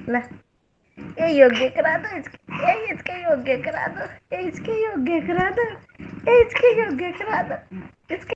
ला ये योग्य करा दो इसके योग्य करा दो इसके योग्य करा दो इसके योग्य करा दो इसके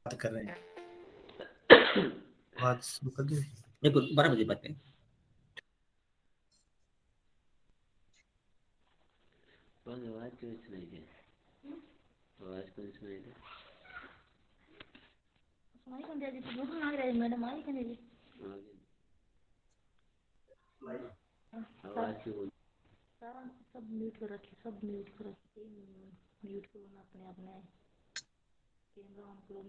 बात कर रहे हैं बात शुरू कर दे देखो 12 बजे बात करें आवाज क्यों सुनाई दे आवाज क्यों सुनाई दे सुनाई कौन दे तो दूर मांग रहे मैडम आई कने जी आवाज क्यों सारा सब म्यूट कर रखी सब म्यूट कर रखी म्यूट करो ना अपने अपने कैमरा ऑन करो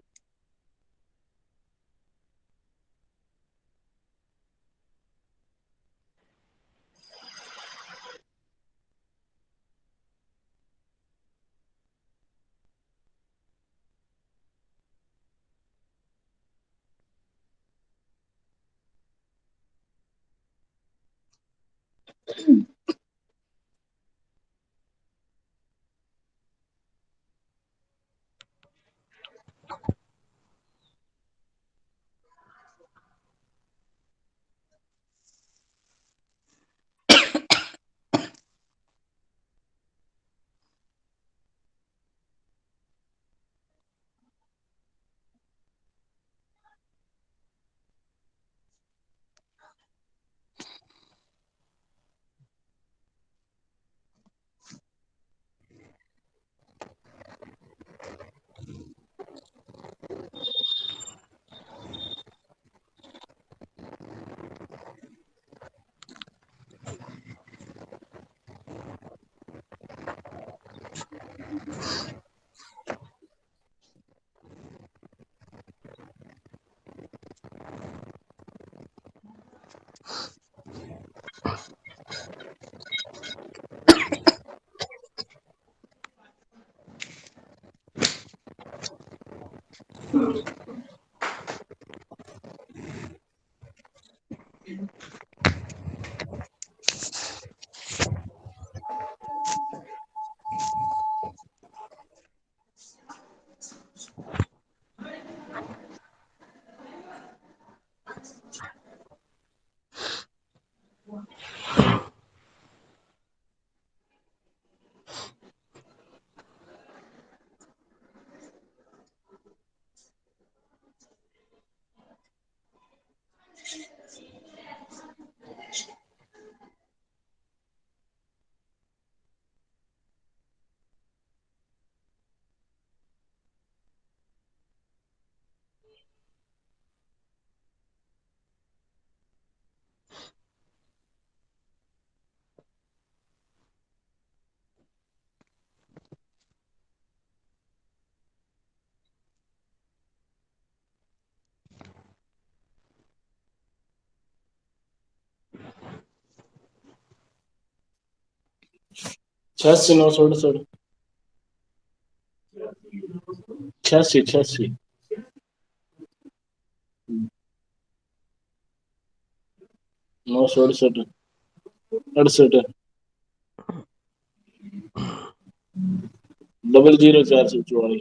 छियासी 968 86 968 68 00 444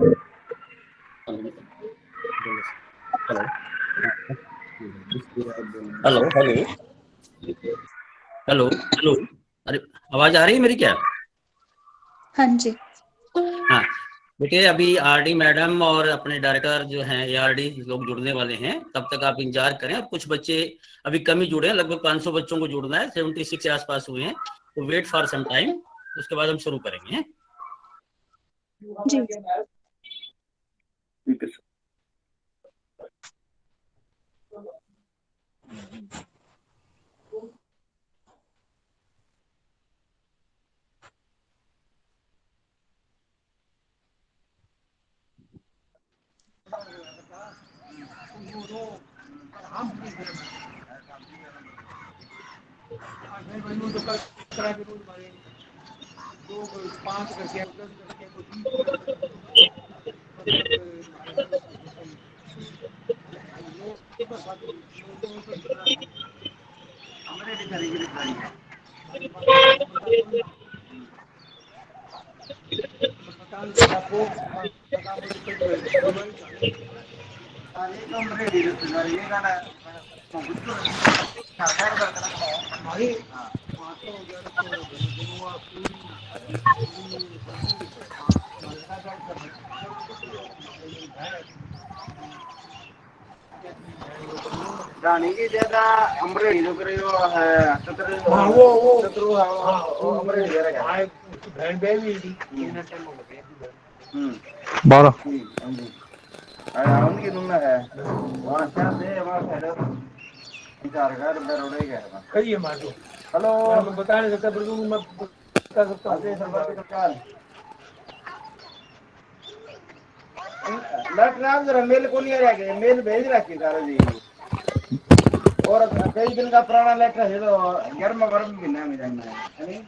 हेलो हेलो हेलो हेलो, अरे आवाज आ रही है मेरी क्या? हाँ जी। हाँ, देखिए अभी आरडी मैडम और अपने डायरेक्टर जो हैं एआरडी लोग जुड़ने वाले हैं, तब तक आप इंतजार करें। अब कुछ बच्चे अभी कम ही जुड़े हैं, लगभग 500 बच्चों को जुड़ना है, 76 के आसपास हुए हैं, तो वेट फॉर सम टाइम, उसके बाद हम शुरू करेंगे। जी। ठीक है सर। रानी की ज्यादा अमरे जो करियो है सत्रह वो अमरे दे रहा है बहन बेबी कितना टाइम हो गया 12 अरे उनकी तुमने है वहां से दे वहां से चार घर दरोड़े गए कहिए मारो हेलो मैं बता नहीं सकता पर मैं बता सकता हूं सरकार की सरकार लट नाम जरा मेल को नहीं आ रहा मेल भेज रखी सारा जी और कई दिन का पुराना लेटर है तो गर्म गर्म भी ना मिलना है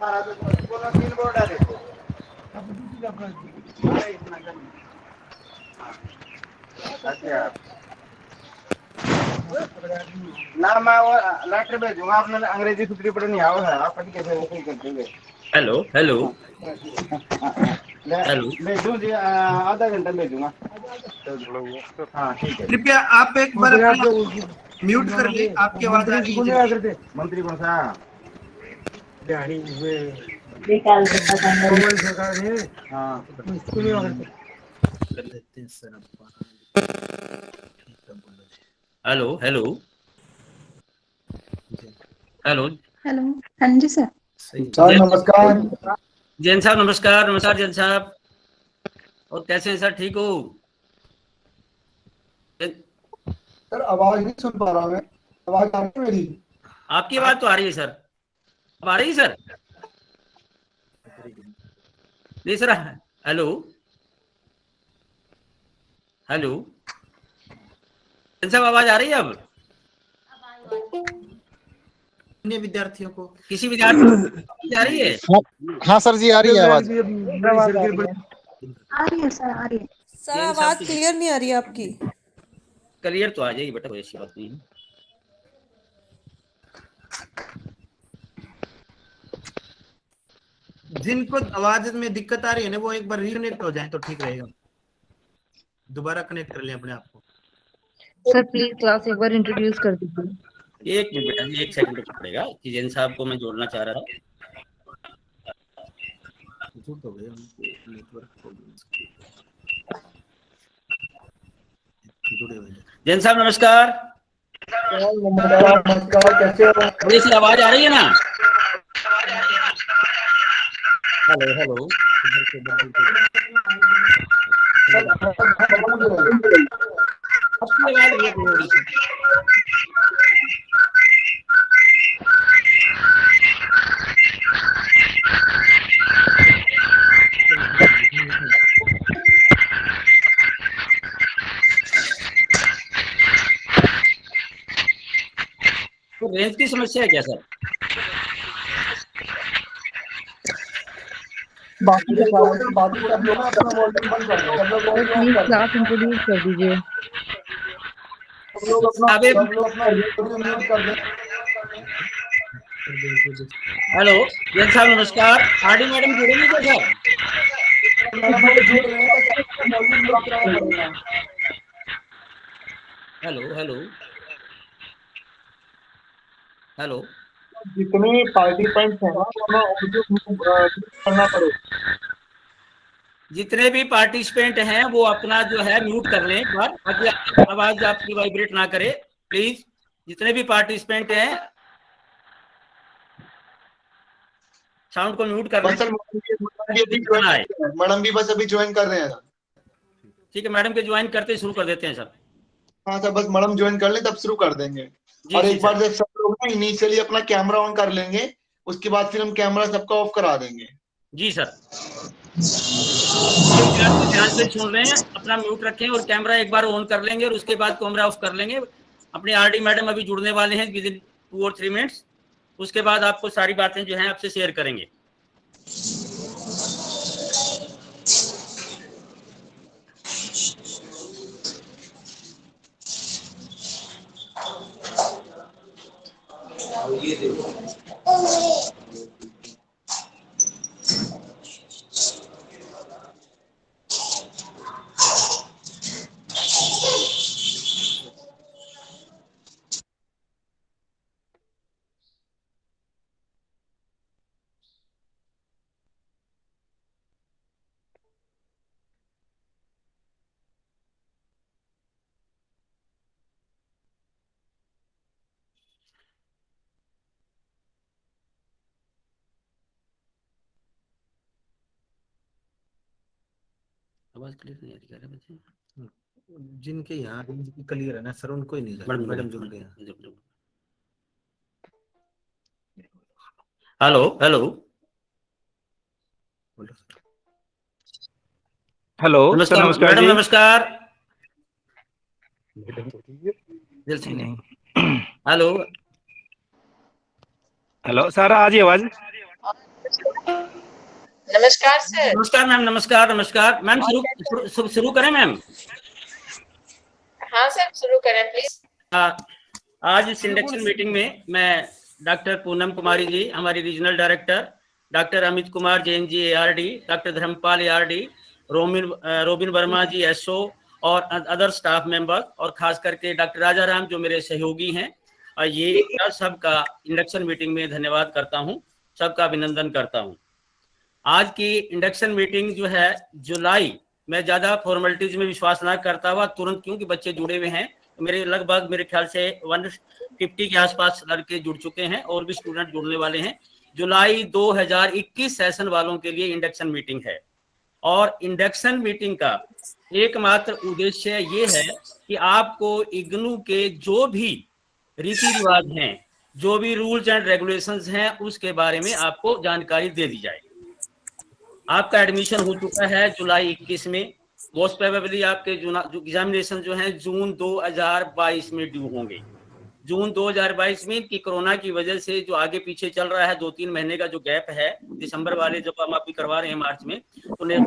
सारा तो बोला 3 बोर्ड है देखो अच्छा ना मैं वो लेटर भेजूंगा आपने अंग्रेजी सूत्री पढ़नी आओ है आप पढ़ के फिर वही कर देंगे हेलो हेलो हेलो, भेजूं जी आधा घंटा भेजूंगा हाँ ठीक है कृपया आप एक बार म्यूट कर ले, आपकी आवाज आ रही है। मंत्री कौन सा हाँ हेलो हेलो हेलो, हेलो। हाँ जी सर। सर नमस्कार जैन साहब नमस्कार। नमस्कार जैन साहब, और कैसे हैं सर, ठीक हो? सर आवाज नहीं सुन पा रहा मैं आवाज आ रही है मेरी आपकी आवाज तो आ रही है सर, अब आ रही है सर? नहीं सर, हेलो हेलो, जैन साहब आवाज आ रही है अब? अन्य विद्यार्थियों को किसी विद्यार्थी को आ रही है? हाँ सर जी आ रही है आवाज आ रही है सर, आ रही है। सर आवाज क्लियर नहीं आ रही है आपकी। क्लियर तो आ जाएगी बेटा, कोई ऐसी बात नहीं है। जिनको आवाज में दिक्कत आ रही है ना वो एक बार रिकनेक्ट हो जाए तो ठीक रहेगा, दोबारा कनेक्ट कर लें अपने आप को। सर प्लीज क्लास एक बार इंट्रोड्यूस कर दीजिए। एक मिनट बेटा जी, एक सेकंड रुकना पड़ेगा कि जैन साहब को मैं जोड़ना चाह रहा था। जैन साहब नमस्कार। नमस्कार कैसे हो थोड़ी सी आवाज आ रही है ना? हेलो हेलो, आपकी आवाज बहुत थोड़ी सी। तो रेंज की समस्या है क्या सर? बाकी सब लोग ना अपना वॉल्यूम बंद कर दो, सब लोग सर प्लीज क्लास इंट्रोड्यूस कर दीजिए। सब लोग अपना अबे वॉल्यूम म्यूट कर दें। हेलो जैन साहब नमस्कार, आरडी मैडम जुड़ेंगे क्या सर? मैडम अगर जुड़ रहे हैं तो सबका वॉल्यूम म्यूट कराना पड़ेगा। हेलो हेलो हेलो जितने पार्टिसिपेंट्स हैं ना वो ऑडियो करना पड़ेगा। जितने भी पार्टिसिपेंट हैं वो अपना जो है म्यूट कर लें एक बार, ताकि आवाज आपकी वाइब्रेट ना करे प्लीज। जितने भी पार्टिसिपेंट हैं साउंड को म्यूट कर लें। मैडम भी बस अभी ज्वाइन कर रहे हैं। ठीक है, मैडम के ज्वाइन करते शुरू कर देते हैं सर। हाँ सर, बस मैडम ज्वाइन कर ले तब शुरू कर देंगे। और एक बार जब सब लोग ना इनिशियली अपना कैमरा ऑन कर लेंगे, उसके बाद फिर हम कैमरा सबका ऑफ करा देंगे। जी सर, ध्यान से सुन रहे हैं, अपना म्यूट रखें और कैमरा एक बार ऑन कर लेंगे और उसके बाद कैमरा ऑफ कर लेंगे। अपने आरडी मैडम अभी जुड़ने वाले हैं विद इन 2 और 3 मिनट्स, उसके बाद आपको सारी बातें जो हैं आपसे शेयर करेंगे। ये देखो आवाज क्लियर नहीं आ रही है बच्चे? जिनके यहाँ क्लियर है ना सर, उनको ही नहीं सर। मैडम जुड़ गए। हेलो हेलो हेलो नमस्कार, नमस्कार मैडम जी। नमस्कार। हेलो हेलो सर, आ जी आवाज। नमस्कार सर। नमस्कार मैम, नमस्कार नमस्कार मैम। शुरू करें मैम? हाँ सर शुरू करें प्लीज। आज इस इंडक्शन मीटिंग में मैं डॉक्टर पूनम कुमारी जी, हमारी regional director, doctor Amit Kumar Jain ji ARD, doctor Dharmpal ARD, Robin Verma ji SO और अदर स्टाफ मेंबर, और खास करके डॉक्टर राजा राम जो मेरे सहयोगी हैं, और ये सबका इंडक्शन मीटिंग में धन्यवाद करता हूँ, सबका अभिनंदन करता हूँ। आज की इंडक्शन मीटिंग जो है जुलाई, मैं ज्यादा फॉर्मेलिटीज में विश्वास ना करता हुआ तुरंत, क्योंकि बच्चे जुड़े हुए हैं, मेरे लगभग मेरे ख्याल से 150 के आसपास लड़के जुड़ चुके हैं और भी स्टूडेंट जुड़ने वाले हैं। जुलाई 2021 सेशन वालों के लिए इंडक्शन मीटिंग है, और इंडक्शन मीटिंग का एकमात्र उद्देश्य ये है कि आपको इग्नू के जो भी रीति रिवाज हैं, जो भी रूल्स एंड रेगुलेशंस हैं, उसके बारे में आपको जानकारी दे दी जाए। आपका एडमिशन हो चुका है जुलाई 21 में, मोस्ट प्रोबेबली आपके एग्जामिनेशन जो हैं जून 2022 में ड्यू होंगे। जून 2022 में कि कोरोना की वजह से जो आगे पीछे चल रहा है, 2-3 महीने का जो गैप है, दिसंबर वाले जब हम अभी करवा रहे हैं मार्च में, तो 2 या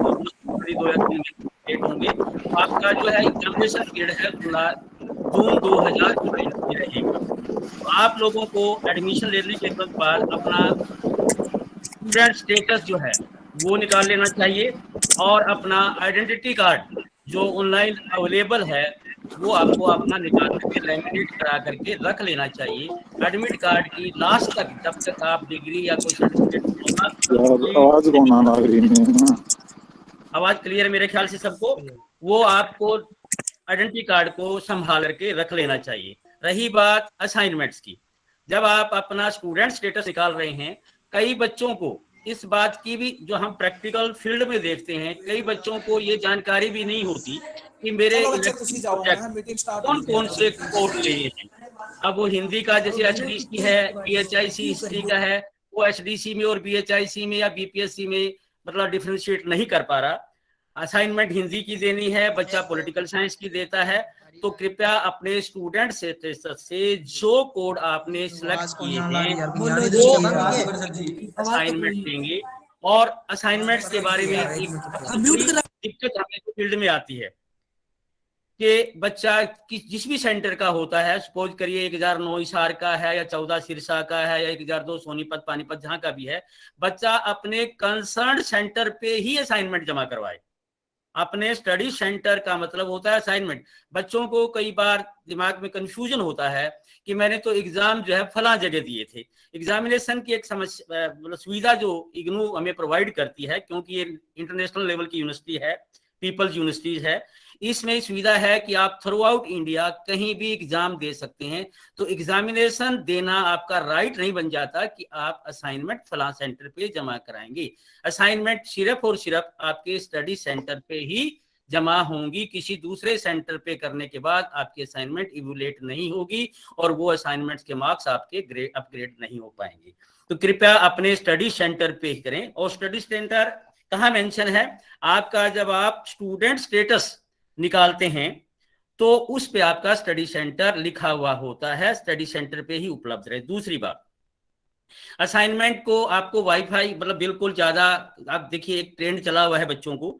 3 डेट होंगे। आपका जो है एग्जामिनेशन पीरियड है जून 2022 में रहेगा। तो आप लोगों को एडमिशन लेने के बाद अपना स्टूडेंट स्टेटस जो है वो निकाल लेना चाहिए, और अपना आइडेंटिटी कार्ड जो ऑनलाइन अवेलेबल है वो आपको अपना निकाल करके लैमिनेट करा करके रख लेना चाहिए। एडमिट कार्ड की लास्ट तक, जब तक आप डिग्री या कोई सर्टिफिकेट, आवाज क्लियर मेरे ख्याल से सबको, वो आपको आइडेंटिटी कार्ड को संभाल करके रख लेना चाहिए। रही बात असाइनमेंट्स की, जब आप अपना स्टूडेंट स्टेटस निकाल रहे हैं, कई बच्चों को इस बात की भी, जो हम प्रैक्टिकल फील्ड में देखते हैं, कई बच्चों को ये जानकारी भी नहीं होती कि मेरे कौन कौन से कोर्स लिए हैं। अब वो हिंदी का जैसे HDC है, BHIC हिस्ट्री का है, वो HDC में और BHIC में या BPSC में मतलब डिफरेंशिएट नहीं कर पा रहा। असाइनमेंट हिंदी की देनी है, बच्चा पॉलिटिकल साइंस की देता है, तो कृपया अपने स्टूडेंट से जो कोड आपने सिलेक्ट किए हैं वो असाइनमेंट देंगे, और असाइनमेंट्स के बारे में एक दिक्कत हमें फील्ड में आती है कि बच्चा जिस भी सेंटर का होता है, सपोज करिए 1009 हिसार का है या 14 सिरसा का है या 1002 सोनीपत पानीपत जहां का भी है, बच्चा अपने कंसर्न सेंटर पे ही असाइनमेंट जमा करवाए। अपने स्टडी सेंटर का मतलब होता है असाइनमेंट। बच्चों को कई बार दिमाग में कंफ्यूजन होता है कि मैंने तो एग्जाम जो है फला जगह दिए थे। एग्जामिनेशन की एक समस्या मतलब सुविधा जो इग्नू हमें प्रोवाइड करती है, क्योंकि ये इंटरनेशनल लेवल की यूनिवर्सिटी है, पीपल्स यूनिवर्सिटीज है, इसमें सुविधा है कि आप थ्रू आउट इंडिया कहीं भी एग्जाम दे सकते हैं। तो एग्जामिनेशन देना आपका राइट नहीं बन जाता कि आप असाइनमेंट फला सेंटर पे जमा कराएंगे। असाइनमेंट सिर्फ और सिर्फ आपके स्टडी सेंटर पे ही जमा होंगी, किसी दूसरे सेंटर पे करने के बाद आपकी असाइनमेंट इवैल्यूएट नहीं होगी और वो असाइनमेंट्स के मार्क्स आपके ग्रेड अपग्रेड नहीं हो पाएंगे। तो कृपया अपने स्टडी सेंटर पे ही करें। और स्टडी सेंटर कहाँ मेंशन है आपका, जब आप स्टूडेंट स्टेटस निकालते हैं तो उस पे आपका स्टडी सेंटर लिखा हुआ होता है, स्टडी सेंटर पे ही उपलब्ध रहे। दूसरी बात, असाइनमेंट को आपको वाईफाई मतलब बिल्कुल ज्यादा, आप देखिए एक ट्रेंड चला हुआ है बच्चों को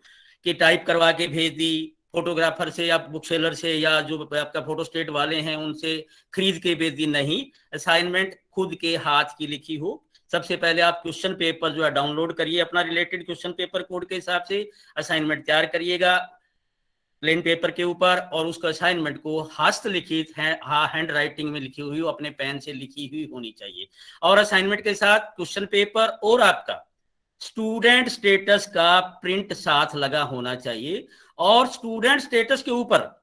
कि टाइप करवा के भेज दी फोटोग्राफर से या बुक सेलर से या जो आपका फोटो स्टेट वाले हैं उनसे खरीद के भेज दी। नहीं, असाइनमेंट खुद के हाथ की लिखी हो। सबसे पहले आप क्वेश्चन पेपर जो है डाउनलोड करिए, अपना रिलेटेड क्वेश्चन पेपर कोड के हिसाब से असाइनमेंट तैयार करिएगा प्लेन पेपर के ऊपर, और उसका असाइनमेंट को हस्तलिखित हैंड राइटिंग में लिखी हुई अपने पेन से लिखी हुई होनी चाहिए। और असाइनमेंट के साथ क्वेश्चन पेपर और आपका स्टूडेंट स्टेटस का प्रिंट साथ लगा होना चाहिए। और स्टूडेंट स्टेटस के ऊपर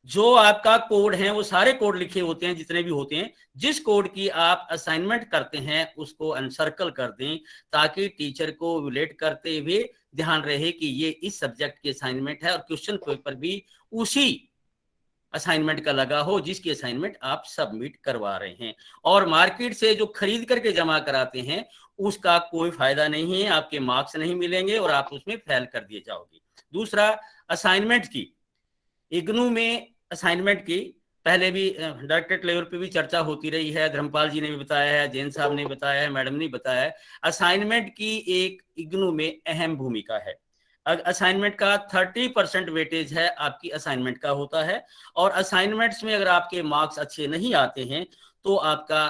जो आपका कोड है वो सारे कोड लिखे होते हैं जितने भी होते हैं। जिस कोड की आप असाइनमेंट करते हैं उसको अनसर्कल कर दें ताकि टीचर को विलेट करते हुए ध्यान रहे कि ये इस सब्जेक्ट की असाइनमेंट है और क्वेश्चन पेपर भी उसी असाइनमेंट का लगा हो जिसकी असाइनमेंट आप सबमिट करवा रहे हैं। और मार्केट से जो खरीद करके जमा कराते हैं उसका कोई फायदा नहीं है, आपके मार्क्स नहीं मिलेंगे और आप उसमें फेल कर दिए जाओगे। दूसरा, असाइनमेंट की इग्नू में असाइनमेंट की पहले भी डायरेक्टरेट लेवल पे भी चर्चा होती रही है, धर्मपाल जी ने भी बताया है, जैन साहब ने बताया है, मैडम ने बताया है। असाइनमेंट की एक इग्नू में अहम भूमिका है। असाइनमेंट का 30% वेटेज है आपकी असाइनमेंट का होता है, और असाइनमेंट्स में अगर आपके मार्क्स अच्छे नहीं आते हैं तो आपका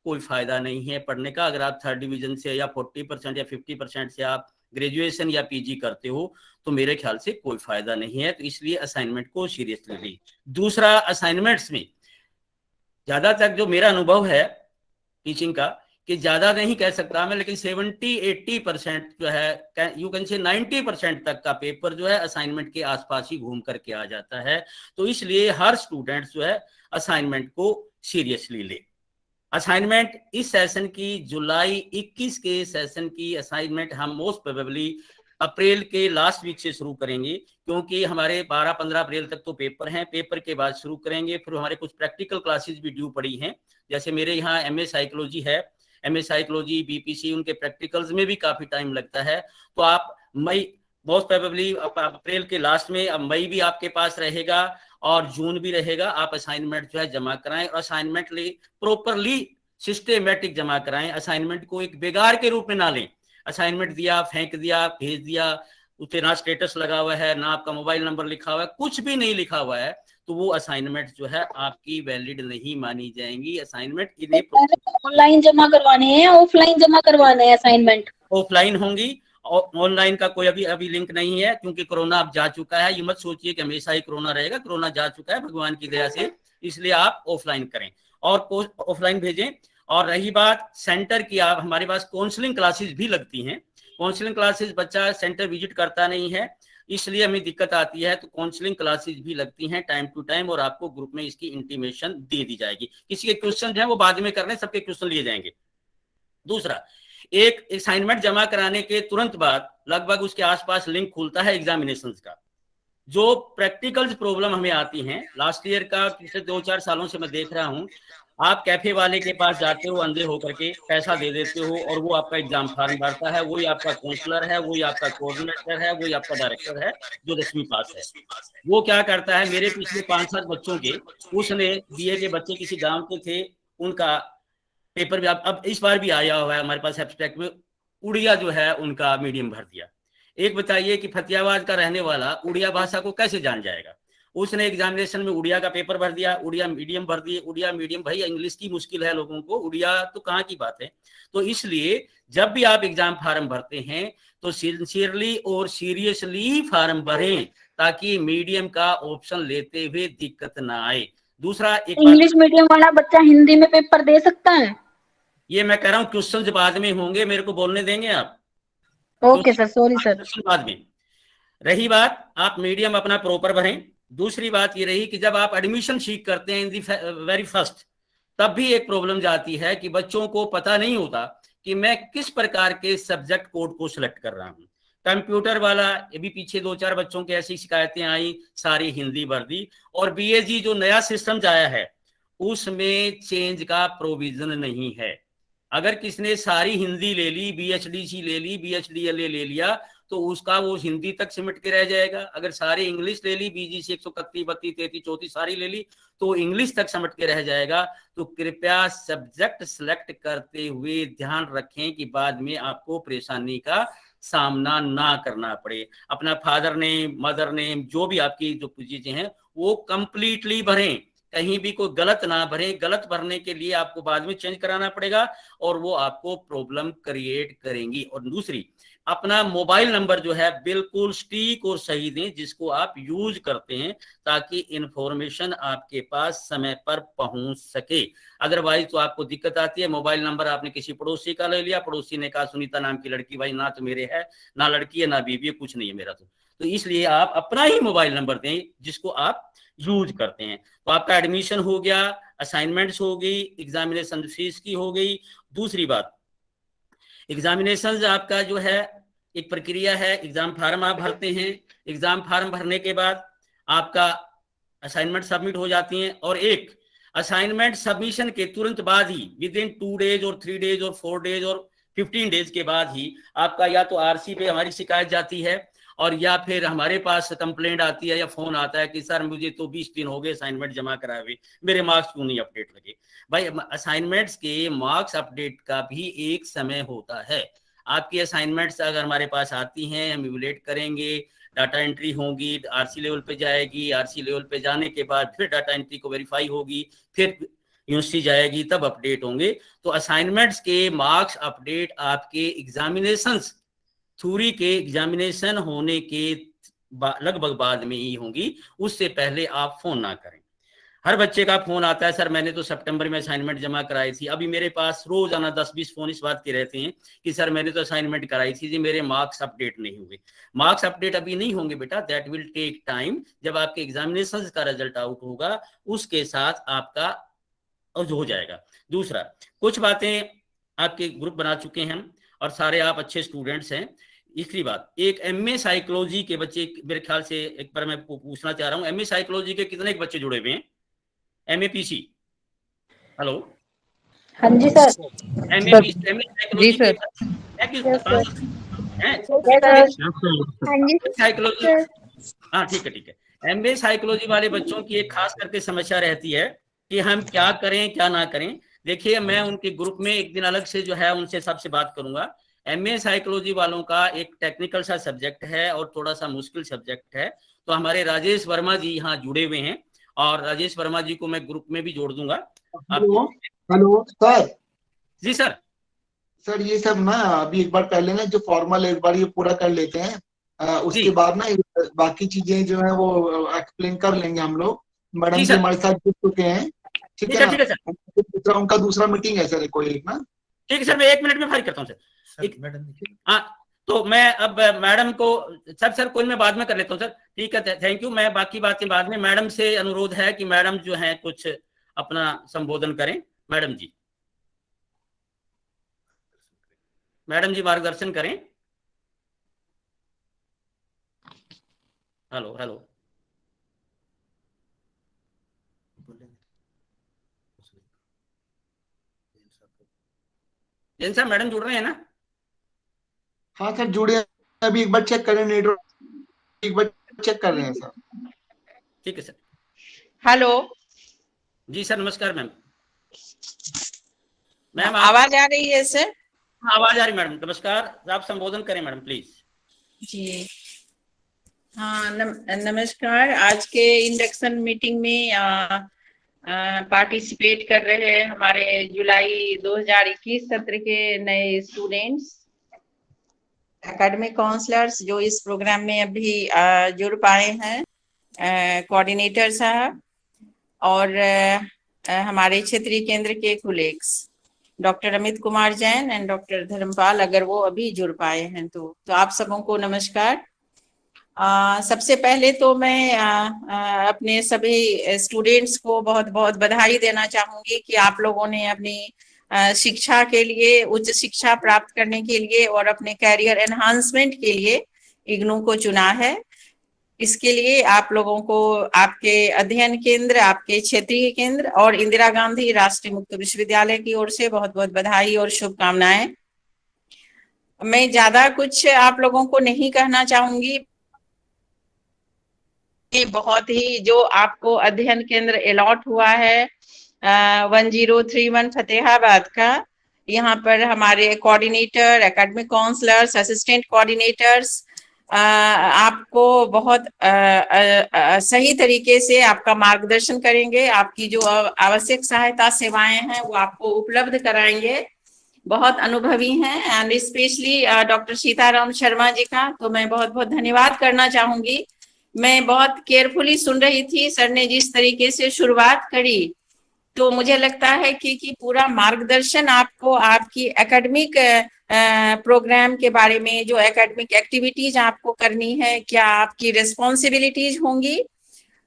कोई फायदा नहीं है पढ़ने का। अगर आप 3rd डिवीजन से या 40% या 50% से आप ग्रेजुएशन या पीजी करते हो तो मेरे ख्याल से कोई फायदा नहीं है। तो इसलिए असाइनमेंट को सीरियसली ली। दूसरा, असाइनमेंट्स में ज्यादातर जो मेरा अनुभव है टीचिंग का, कि ज्यादा नहीं कह सकता मैं, लेकिन 70-80% जो है, यू कैन से 90% तक का पेपर जो है असाइनमेंट के आसपास ही घूम करके आ जाता है। तो इसलिए हर स्टूडेंट जो है असाइनमेंट को सीरियसली ले। असाइनमेंट इस सेशन की जुलाई 21 के सेशन की असाइनमेंट हम मोस्ट प्रोबेबली अप्रैल के लास्ट वीक से शुरू करेंगे, क्योंकि हमारे 12-15 अप्रैल तक तो पेपर हैं, पेपर के बाद शुरू करेंगे। फिर हमारे कुछ प्रैक्टिकल क्लासेस भी ड्यू पड़ी हैं, जैसे मेरे यहाँ MA साइकोलॉजी है, MA साइकोलॉजी BPC, उनके प्रैक्टिकल्स में भी काफी टाइम लगता है। तो आप मई मोस्ट प्रोबेबली अप्रैल के लास्ट में, अब मई भी आपके पास रहेगा और जून भी रहेगा, आप असाइनमेंट जो है जमा कराएं और असाइनमेंट प्रॉपरली सिस्टेमेटिक जमा कराएं। असाइनमेंट को एक बेकार के रूप में ना लें। असाइनमेंट दिया, फेंक दिया, भेज दिया, उसपे ना स्टेटस लगा हुआ है, ना आपका मोबाइल नंबर लिखा हुआ है, कुछ भी नहीं लिखा हुआ है, तो वो असाइनमेंट जो है आपकी वैलिड नहीं मानी जाएंगी। असाइनमेंट इन्हें ऑनलाइन जमा करवाने हैं, ऑफलाइन जमा करवाने हैं असाइनमेंट? ऑफलाइन होंगी, ऑनलाइन का कोई अभी लिंक नहीं है, क्योंकि कोरोना अब जा चुका है। ये मत सोचिए कि हमेशा ही कोरोना रहेगा, कोरोना जा चुका है भगवान की दया से, इसलिए आप ऑफलाइन करें और ऑफलाइन भेजें। और रही बात सेंटर की, आप हमारे पास काउंसलिंग क्लासेस भी लगती हैं। काउंसलिंग क्लासेस बच्चा सेंटर विजिट करता नहीं है, इसलिए हमें दिक्कत आती है, तो काउंसलिंग क्लासेस भी लगती हैं टाइम टू टाइम, और आपको ग्रुप में इसकी इंटीमेशन दे दी जाएगी। किसी के क्वेश्चन है वो बाद में करने, सबके क्वेश्चन लिए जाएंगे। दूसरा, एक असाइनमेंट जमा कराने के तुरंत बाद लगभग उसके आसपास लिंक खुलता है एग्जामिनेशंस का। जो प्रैक्टिकल्स प्रॉब्लम हमें आती हैं लास्ट ईयर का, पिछले 2-4 सालों से मैं देख रहा हूं, आप कैफे वाले के पास जाते हो अंधे होकर के, पैसा दे देते हो और वो आपका एग्जाम फॉर्म भरता है, वही आपका काउंसलर है, वही आपका कोऑर्डिनेटर है, वही आपका डायरेक्टर है जो 10वीं पास है। वो क्या करता है, मेरे पिछले 5-7 बच्चों के, उसने BA के बच्चे किसी गाँव के थे, उनका पेपर भी अब इस बार भी आया हुआ है हमारे पास एब्स्ट्रैक्ट में, उड़िया जो है उनका मीडियम भर दिया। एक बताइए कि फतेहाबाद का रहने वाला उड़िया भाषा को कैसे जान जाएगा? उसने एग्जामिनेशन में उड़िया का पेपर भर दिया, उड़िया मीडियम भर दिए। उड़िया मीडियम, भाई इंग्लिश की मुश्किल है लोगों को, उड़िया तो कहाँ की बात है। तो इसलिए जब भी आप एग्जाम फार्म भरते हैं तो सिंसियरली और सीरियसली फार्म भरें, ताकि मीडियम का ऑप्शन लेते हुए दिक्कत ना आए। दूसरा, एक इंग्लिश मीडियम वाला बच्चा हिंदी में पेपर दे सकता है? ये मैं कह रहा हूँ क्वेश्चन बाद में होंगे, मेरे को बोलने देंगे आप? Okay sir, sorry sir. बाद में। रही बात, आप मीडियम अपना प्रॉपर भरें। दूसरी बात ये रही कि जब आप एडमिशन सीख करते हैं इन दी वेरी फर्स्ट, तब भी एक प्रॉब्लम जाती है कि बच्चों को पता नहीं होता कि मैं किस प्रकार के सब्जेक्ट कोड को सिलेक्ट कर रहा हूँ। कंप्यूटर वाला, ये भी पीछे 2-4 बच्चों की ऐसी शिकायतें आई, सारी हिंदी भर दी। और बीएजी जो नया सिस्टम आया है उसमें चेंज का प्रोविजन नहीं है। अगर किसने सारी हिंदी ले ली, बीएचडीसी ले ली, बीएचडीएलए ले लिया, तो उसका वो हिंदी तक सिमट के रह जाएगा। अगर सारी इंग्लिश ले ली, बीजीसी 131, 32, 33, 34 सारी ले ली, तो इंग्लिश तक समझ के रह जाएगा। तो कृपया सब्जेक्ट सिलेक्ट करते हुए ध्यान रखें कि बाद में आपको परेशानी का सामना ना करना पड़े। अपना फादर नेम, मदर नेम, जो भी आपकी जो चीजें हैं वो कंप्लीटली भरें, कहीं भी कोई गलत ना भरें। गलत भरने के लिए आपको बाद में चेंज कराना पड़ेगा और वो आपको प्रॉब्लम क्रिएट करेंगी। और दूसरी, अपना मोबाइल नंबर जो है बिल्कुल सटीक और सही दें, जिसको आप यूज करते हैं, ताकि इंफॉर्मेशन आपके पास समय पर पहुंच सके। अदरवाइज तो आपको दिक्कत आती है। मोबाइल नंबर आपने किसी पड़ोसी का ले लिया, पड़ोसी ने कहा सुनीता नाम की लड़की, भाई ना तो मेरे है, ना लड़की है, ना बीवी है, कुछ नहीं है मेरा। तो इसलिए आप अपना ही मोबाइल नंबर दें जिसको आप यूज करते हैं। तो आपका एडमिशन हो गया, असाइनमेंट्स हो गई, एग्जामिनेशन फीस की हो गई। दूसरी बात, एग्जामिनेशन आपका जो है एक प्रक्रिया है, एग्जाम फार्म आप भरते हैं। एग्जाम फार्म भरने के बाद आपका असाइनमेंट सबमिट हो जाती हैं, और एक असाइनमेंट सबमिशन के तुरंत बाद ही, विद इन 2 डेज और 3 डेज और 4 डेज और 15 डेज के बाद ही आपका या तो आरसी पे हमारी शिकायत जाती है, और या फिर हमारे पास कंप्लेंट आती है या फोन आता है कि सर मुझे तो 20 दिन हो गए असाइनमेंट जमा कराए हुए, मेरे मार्क्स क्यों नहीं अपडेट लगे। भाई असाइनमेंट्स के मार्क्स अपडेट का भी एक समय होता है। आपकी असाइनमेंट्स अगर हमारे पास आती हैं, हम इवैल्यूएट करेंगे, डाटा एंट्री होगी, आरसी लेवल पे जाएगी, आरसी लेवल पे जाने के बाद फिर डाटा एंट्री को वेरीफाई होगी, फिर यूनिवर्सिटी जाएगी, तब अपडेट होंगे। तो असाइनमेंट्स के मार्क्स अपडेट आपके एग्जामिनेशंस, थ्योरी के एग्जामिनेशन होने के लगभग बाद में ही होंगी, उससे पहले आप फोन ना करें। हर बच्चे का फोन आता है, सर मैंने तो सितंबर में असाइनमेंट जमा कराई थी। अभी मेरे पास रोजाना 10-20 फोन इस बात के रहते हैं कि सर मैंने तो असाइनमेंट कराई थी जी, मेरे मार्क्स अपडेट नहीं हुए। मार्क्स अपडेट अभी नहीं होंगे बेटा, दैट विल टेक टाइम। जब आपके एग्जामिनेशन का रिजल्ट आउट होगा उसके साथ आपका हो जाएगा। दूसरा, कुछ बातें आपके ग्रुप बना चुके हैं और सारे आप अच्छे स्टूडेंट्स हैं। तीसरी बात, एक एमए साइकोलॉजी के बच्चे, मेरे ख्याल से एक बार मैं पूछना चाह रहा हूँ, एमए साइकोलॉजी के कितने बच्चे जुड़े हुए हैं? एमएपीसी, हेलो? हाँ जी सर। जी सर। साइकोलॉजी, हाँ ठीक है। एमए साइकोलॉजी वाले बच्चों की एक खास करके समस्या रहती है कि हम क्या करें क्या ना करें। देखिए, मैं उनके ग्रुप में एक दिन अलग से जो है उनसे सबसे बात करूंगा। एमए साइकोलॉजी वालों का एक टेक्निकल सा सब्जेक्ट है और थोड़ा सा मुश्किल सब्जेक्ट है। तो हमारे राजेश वर्मा जी यहाँ जुड़े हुए हैं, और राजेश वर्मा जी को मैं ग्रुप में भी जोड़ दूंगा। Hello sir. जी सर। सर ये सब ना अभी एक बार पहले ना जो फॉर्मल एक बार ये पूरा कर लेते हैं, उसके बाद ना बाकी चीजें जो है वो एक्सप्लेन कर लेंगे हम लोग। मैडम जी हमारे साथ जुड़ चुके हैं, ठीक है ना? उनका दूसरा मीटिंग है सर कोई एक ना। ठीक है सर, मैं 1 मिनट में फाइल करता हूँ सर। हाँ, तो मैं अब मैडम को सर कोई मैं बाद में कर लेता हूँ सर। ठीक है, थैंक यू। मैं बाकी बातें बाद में, मैडम से अनुरोध है कि मैडम जो है कुछ अपना संबोधन करें। मैडम जी, मैडम जी मार्गदर्शन करें। हेलो हेलो, जैन साहब मैडम जुड़ रहे हैं ना? हाँ सर जुड़े, अभी एक बार चेक करें नेटवर्क, एक बार चेक कर रहे हैं सर। ठीक है सर। हेलो जी सर, नमस्कार मैम। मैम आवाज आ रही है सर? हाँ, आवाज आ रही मैडम। नमस्कार, आप संबोधन करें मैडम प्लीज। जी हाँ, नमस्कार। आज के इंडक्शन मीटिंग में पार्टिसिपेट कर रहे हैं हमारे जुलाई 2021 सत्र के नए स्टूडेंट्स, एकेडमिक काउंसलर्स जो इस प्रोग्राम में अभी जुड़ पाए हैं, कोऑर्डिनेटर साहब और हमारे क्षेत्रीय केंद्र के colleagues doctor Amit Kumar Jain and doctor Dharmpal, अगर वो अभी जुड़ पाए हैं तो आप सबों को नमस्कार। सबसे पहले तो मैं अपने सभी स्टूडेंट्स को बहुत बहुत बधाई देना चाहूंगी कि आप लोगों ने अपनी शिक्षा के लिए, उच्च शिक्षा प्राप्त करने के लिए और अपने कैरियर एनहांसमेंट के लिए इग्नू को चुना है। इसके लिए आप लोगों को आपके अध्ययन केंद्र, आपके क्षेत्रीय केंद्र और इंदिरा गांधी राष्ट्रीय मुक्त विश्वविद्यालय की ओर से बहुत बहुत बधाई और शुभकामनाएं। मैं ज्यादा कुछ आप लोगों को नहीं कहना चाहूंगी। बहुत ही जो आपको अध्ययन केंद्र अलॉट हुआ है 1031 फतेहाबाद का, यहाँ पर हमारे coordinator, academic counsellors, assistant coordinators आपको बहुत सही तरीके से आपका मार्गदर्शन करेंगे। आपकी जो आवश्यक सहायता सेवाएं हैं वो आपको उपलब्ध कराएंगे। बहुत अनुभवी हैं and specially doctor Sitaram Sharma ji का तो मैं बहुत बहुत धन्यवाद करना चाहूंगी। मैं बहुत केयरफुली सुन रही थी, सर ने जिस तरीके से शुरुआत करी तो मुझे लगता है कि पूरा मार्गदर्शन आपको आपकी एकेडमिक प्रोग्राम के बारे में, जो एकेडमिक एक्टिविटीज आपको करनी है, क्या आपकी रिस्पॉन्सिबिलिटीज होंगी,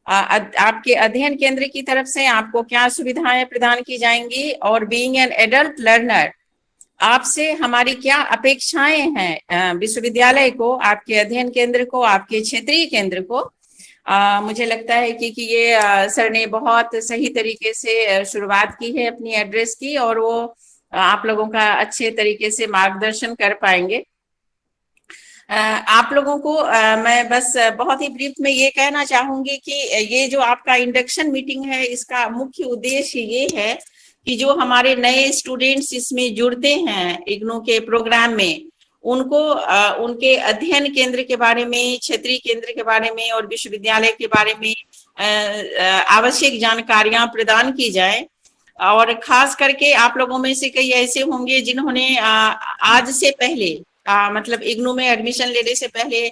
आपके अध्ययन केंद्र की तरफ से आपको क्या सुविधाएं प्रदान की जाएंगी, और बीइंग एन एडल्ट लर्नर आपसे हमारी क्या अपेक्षाएं हैं विश्वविद्यालय को, आपके अध्ययन केंद्र को, आपके क्षेत्रीय केंद्र को। मुझे लगता है कि ये सर ने बहुत सही तरीके से शुरुआत की है अपनी एड्रेस की, और वो आप लोगों का अच्छे तरीके से मार्गदर्शन कर पाएंगे। आप लोगों को मैं बस बहुत ही ब्रीफ में ये कहना चाहूंगी कि ये जो आपका इंडक्शन मीटिंग है, इसका मुख्य उद्देश्य ये है कि जो हमारे नए स्टूडेंट्स इसमें जुड़ते हैं इग्नू के प्रोग्राम में, उनको उनके अध्ययन केंद्र के बारे में, क्षेत्रीय केंद्र के बारे में और विश्वविद्यालय के बारे में आवश्यक जानकारियां प्रदान की जाए। और खास करके आप लोगों में से कई ऐसे होंगे जिन्होंने आज से पहले मतलब इग्नू में एडमिशन लेने से पहले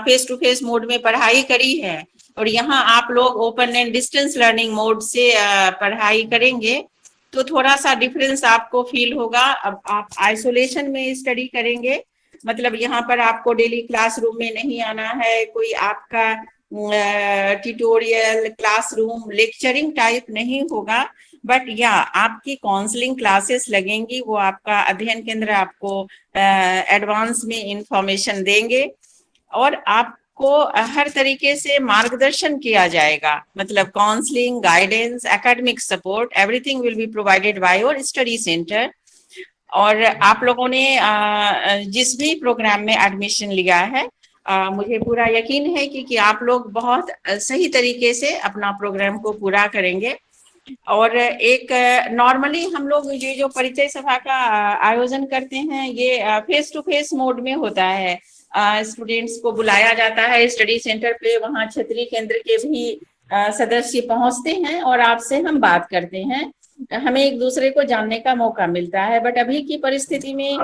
फेस टू फेस मोड में पढ़ाई करी है, और यहाँ आप लोग open and distance learning mode से पढ़ाई करेंगे तो थोड़ा सा डिफरेंस आपको फील होगा। अब आप आइसोलेशन में स्टडी करेंगे, मतलब यहाँ पर आपको डेली क्लासरूम में नहीं आना है, कोई आपका ट्यूटोरियल, क्लासरूम, लेक्चरिंग टाइप नहीं होगा, बट या आपकी काउंसलिंग क्लासेस लगेंगी। वो आपका अध्ययन केंद्र आपको एडवांस में इंफॉर्मेशन देंगे और आपको हर तरीके से मार्गदर्शन किया जाएगा, मतलब counselling, guidance, academic support, everything will be provided by your study centre. और आप लोगों ने जिस भी प्रोग्राम में एडमिशन लिया है, मुझे पूरा यकीन है कि आप लोग बहुत सही तरीके से अपना प्रोग्राम को पूरा करेंगे। और एक नॉर्मली हम लोग ये जो परिचय सभा का आयोजन करते हैं, ये फेस टू फेस मोड में होता है। स्टूडेंट्स को बुलाया जाता है स्टडी सेंटर पे, वहाँ क्षेत्रीय केंद्र के भी सदस्य पहुंचते हैं और आपसे हम बात करते हैं, हमें एक दूसरे को जानने का मौका मिलता है। बट अभी की परिस्थिति में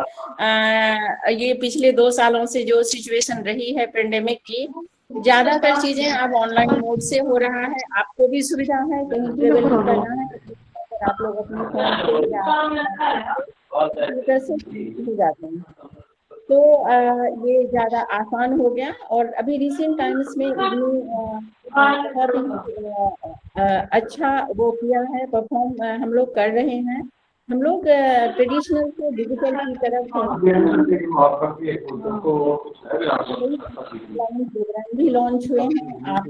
ये पिछले 2 सालों से जो सिचुएशन रही है पेंडेमिक की, ज्यादातर चीजें अब ऑनलाइन मोड से हो रहा है। आपको भी सुविधा है, कहीं ट्रेवल नहीं करना है, आप लोग अपने फोन से जाते हैं तो ये ज्यादा आसान हो गया। और अभी रिसेंट टाइम्स में बहुत अच्छा वो किया है, परफॉर्म हम लोग कर रहे हैं। हम लोग ट्रेडिशनल से डिजिटल की तरफ प्रोग्राम भी लॉन्च हुए हैं। आप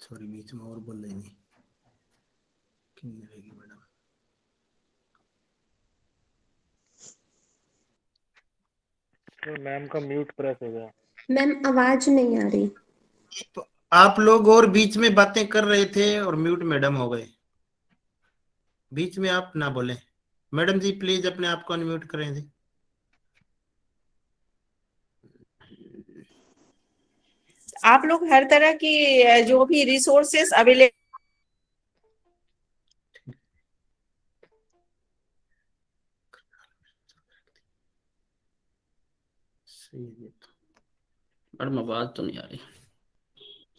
सॉरी, बीच में और बोल रही नहीं। नहीं रहेगी मैडम। तो मैम का म्यूट प्रेस हो गया। मैम आवाज नहीं आ रही। तो आप लोग और बीच में बातें कर रहे थे और म्यूट मैडम हो गए। बीच में आप ना बोले। मैडम जी प्लीज अपने आप को अनम्यूट करें जी। आप लोग हर तरह की जो भी रिसोर्सेस अवेलेबल मैडम आवाज तो नहीं आ रही।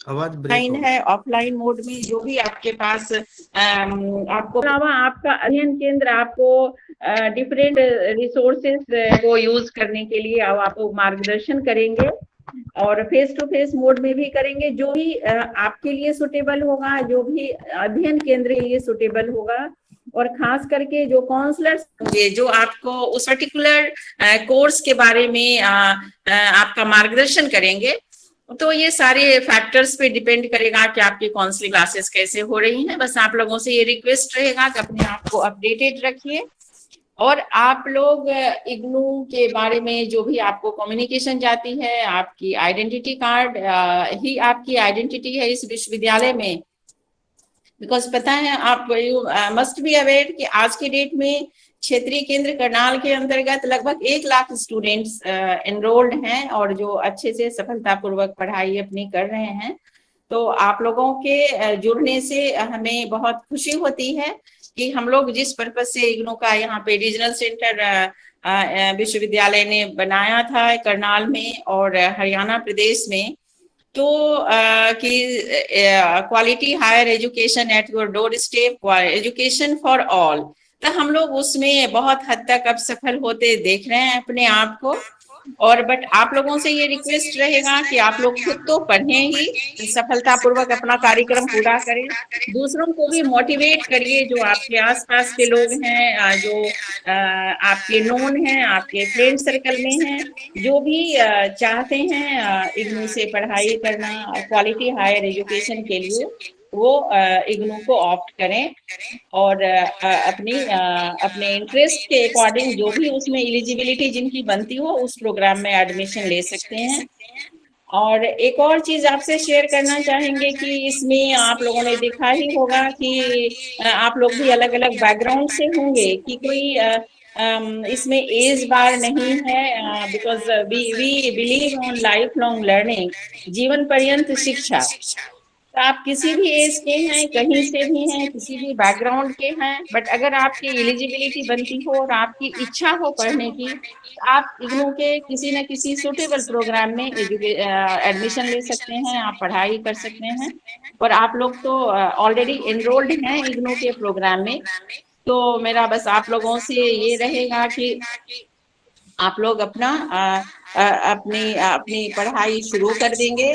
आवाज ब्रेक हो है, ऑफलाइन मोड में जो भी आपके पास आपको अलावा आपका अध्ययन केंद्र आपको डिफरेंट रिसोर्सेस को यूज करने के लिए अब आपको मार्गदर्शन करेंगे और फेस टू फेस मोड में भी करेंगे। जो भी आपके लिए सुटेबल होगा, जो भी अध्ययन केंद्र के लिए सुटेबल होगा, और खास करके जो काउंसलर्स होंगे जो आपको उस पर्टिकुलर कोर्स के बारे में आपका मार्गदर्शन करेंगे। तो ये सारे फैक्टर्स पे डिपेंड करेगा कि आपकी काउंसलिंग क्लासेस कैसे हो रही हैं। बस आप लोगों से ये रिक्वेस्ट रहेगा कि अपने आप को अपडेटेड रखिए और आप लोग इग्नू के बारे में जो भी आपको कम्युनिकेशन जाती है, आपकी आइडेंटिटी कार्ड ही आपकी आइडेंटिटी है इस विश्वविद्यालय में। बिकॉज पता है, आप यू मस्ट बी अवेयर कि आज की डेट में क्षेत्रीय केंद्र करनाल के अंतर्गत लगभग 1 लाख स्टूडेंट्स एनरोल्ड हैं और जो अच्छे से सफलतापूर्वक पढ़ाई अपनी कर रहे हैं। तो आप लोगों के जुड़ने से हमें बहुत खुशी होती है कि हम लोग जिस पर्पज से इग्नू का यहाँ पे रीजनल सेंटर विश्वविद्यालय ने बनाया था करनाल में और हरियाणा प्रदेश में, तो कि quality higher education at your doorstep, education for all, तो हम लोग उसमें बहुत हद तक अब सफल होते देख रहे हैं अपने आप को। और बट आप लोगों से ये रिक्वेस्ट रहेगा कि आप लोग खुद तो पढ़ें ही, सफलतापूर्वक अपना कार्यक्रम पूरा करें, दूसरों को भी मोटिवेट करिए। जो आपके आसपास के लोग हैं, जो आपके नोन हैं, आपके फ्रेंड सर्कल में हैं, जो भी चाहते हैं इग्नू से पढ़ाई करना क्वालिटी हायर एजुकेशन के लिए, वो इग्नू को ऑप्ट करें और अपने इंटरेस्ट के अकॉर्डिंग जो भी उसमें एलिजिबिलिटी जिनकी बनती हो उस प्रोग्राम में एडमिशन ले सकते हैं। और एक और चीज आपसे शेयर करना चाहेंगे कि इसमें आप लोगों ने देखा ही होगा कि आप लोग भी अलग अलग बैकग्राउंड से होंगे कि कोई इसमें एज बार नहीं है, because we believe on life long learning, जीवन पर्यंत शिक्षा। तो आप किसी भी एज के हैं, कहीं से भी हैं, किसी भी बैकग्राउंड के हैं, बट अगर आपकी एलिजिबिलिटी बनती हो और आपकी इच्छा हो पढ़ने की, तो आप इग्नू के किसी न किसी सुटेबल प्रोग्राम में एडमिशन ले सकते हैं, आप पढ़ाई कर सकते हैं। और आप लोग तो ऑलरेडी एनरोल्ड हैं इग्नू के प्रोग्राम में। तो मेरा बस आप लोगों से ये रहेगा कि आप लोग अपनी पढ़ाई शुरू कर देंगे।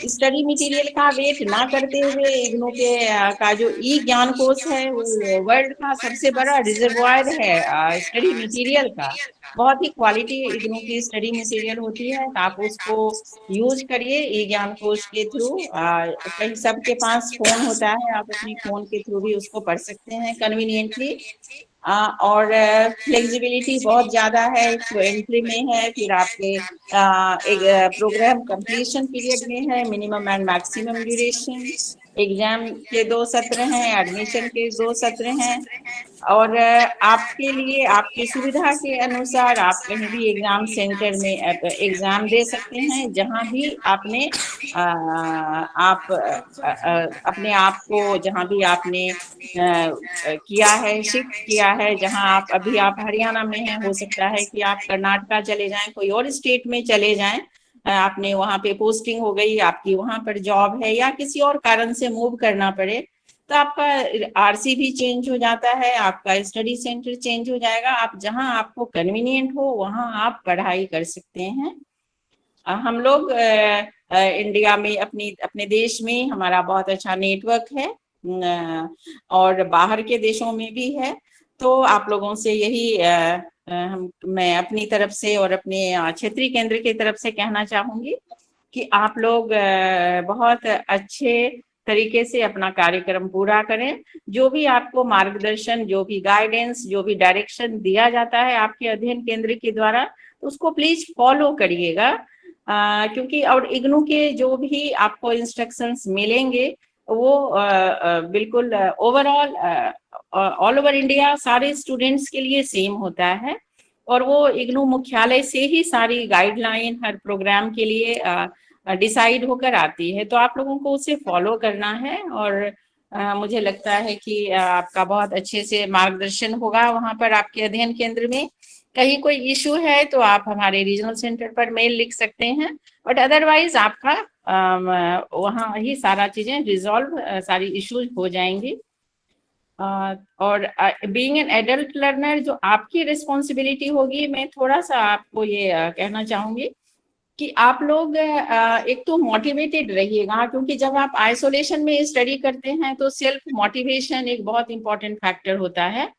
स्टडी मटेरियल का वेट ना करते हुए इग्नू के का जो ई ज्ञान कोश है वो वर्ल्ड का सबसे बड़ा रिजर्वायर है स्टडी मटेरियल का। बहुत ही क्वालिटी इग्नू की स्टडी मटेरियल होती है, तो आप उसको यूज करिए ई ज्ञान कोश के थ्रू। कहीं सबके पास फोन होता है, आप अपने फोन के थ्रू भी उसको पढ़ सकते हैं कन्वीनियंटली। और फ्लेक्सिबिलिटी बहुत ज्यादा है, तो एंट्री में है, फिर आपके एक प्रोग्राम कंप्लीशन पीरियड में है, minimum and maximum duration, exam के 2 सत्र हैं, एडमिशन के 2 सत्र हैं। और आपके लिए आपकी सुविधा के अनुसार आप कहीं भी एग्जाम सेंटर में एग्जाम दे सकते हैं, जहां भी आपने आप अपने आप को जहां भी आपने किया है, शिफ्ट किया है, जहां आप हरियाणा में हैं, हो सकता है कि आप कर्नाटका चले जाएं, कोई और स्टेट में चले जाएं, आपने वहां पे पोस्टिंग हो गई, आपकी वहां पर जॉब है या किसी और कारण से मूव करना पड़े, तो आपका आरसी भी चेंज हो जाता है, आपका स्टडी सेंटर चेंज हो जाएगा। आप जहां आपको कन्वीनियंट हो वहां आप पढ़ाई कर सकते हैं। हम लोग इंडिया में अपने देश में हमारा बहुत अच्छा नेटवर्क है और बाहर के देशों में भी है। तो आप लोगों से यही मैं अपनी तरफ से और अपने क्षेत्रीय केंद्र की तरफ से कहना चाहूंगी कि आप लोग बहुत अच्छे तरीके से अपना कार्यक्रम पूरा करें। जो भी आपको मार्गदर्शन, जो भी गाइडेंस, जो भी डायरेक्शन दिया जाता है आपके अध्ययन केंद्र के द्वारा, उसको प्लीज फॉलो करिएगा। क्योंकि और इग्नू के जो भी आपको इंस्ट्रक्शंस मिलेंगे वो बिल्कुल ओवरऑल ऑल ओवर इंडिया सारे स्टूडेंट्स के लिए सेम होता है, और वो इग्नू मुख्यालय से ही सारी गाइडलाइन हर प्रोग्राम के लिए डिसाइड होकर आती है। तो आप लोगों को उसे फॉलो करना है, और मुझे लगता है कि आपका बहुत अच्छे से मार्गदर्शन होगा वहां पर आपके अध्ययन केंद्र में। कहीं कोई इशू है तो आप हमारे रीजनल सेंटर पर मेल लिख सकते हैं, बट अदरवाइज आपका वहाँ ही सारा चीजें रिजॉल्व, सारी इश्यूज हो जाएंगी। और बीइंग एन एडल्ट लर्नर जो आपकी रिस्पॉन्सिबिलिटी होगी, मैं थोड़ा सा आपको ये कहना चाहूंगी कि आप लोग एक तो मोटिवेटेड रहिएगा, क्योंकि जब आप आइसोलेशन में स्टडी करते हैं तो सेल्फ मोटिवेशन एक बहुत इंपॉर्टेंट फैक्टर होता है।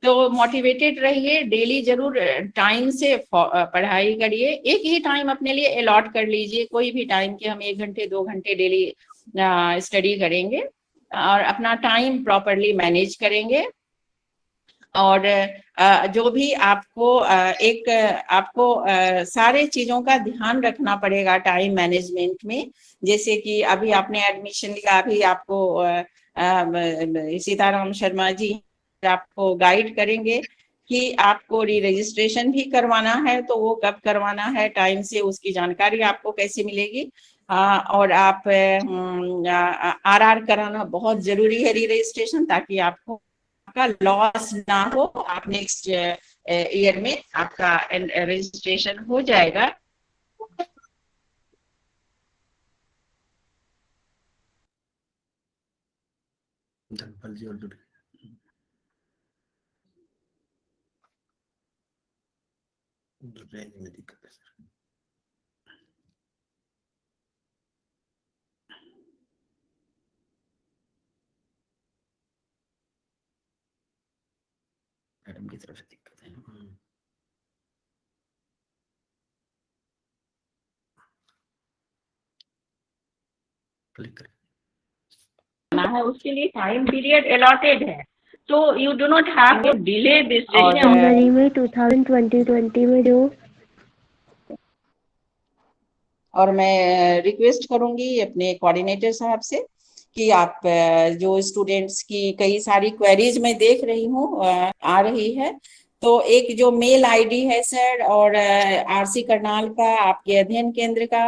तो मोटिवेटेड रहिए, डेली जरूर टाइम से पढ़ाई करिए। एक ही टाइम अपने लिए अलॉट कर लीजिए, कोई भी टाइम के हम 1 घंटे 2 घंटे डेली स्टडी करेंगे और अपना टाइम प्रॉपरली मैनेज करेंगे। और जो भी आपको आपको सारे चीजों का ध्यान रखना पड़ेगा टाइम मैनेजमेंट में। जैसे कि अभी आपने एडमिशन लिया, अभी आपको सीताराम शर्मा जी आपको गाइड करेंगे कि आपको री रजिस्ट्रेशन भी करवाना है, तो वो कब करवाना है टाइम से, उसकी जानकारी आपको कैसे मिलेगी। और आप आरआर कराना बहुत जरूरी है, री रजिस्ट्रेशन, ताकि आपको का लॉस ना हो। आप नेक्स्ट ईयर में आपका रजिस्ट्रेशन हो जाएगा। धनपाल जी और में दिक्कत है सर। मैडम की तरफ से दिक्कत है। क्लिक कर है, उसके लिए टाइम पीरियड अलॉटेड है, तो you do not have to delay this. जनवरी में 2020 में जो, और मैं रिक्वेस्ट करूंगी अपने कोऑर्डिनेटर साहब से कि आप जो स्टूडेंट्स की कई सारी क्वेरीज मैं देख रही हूँ आ रही है, तो एक जो मेल आईडी है सर और आरसी करनाल का आपके अध्ययन केंद्र का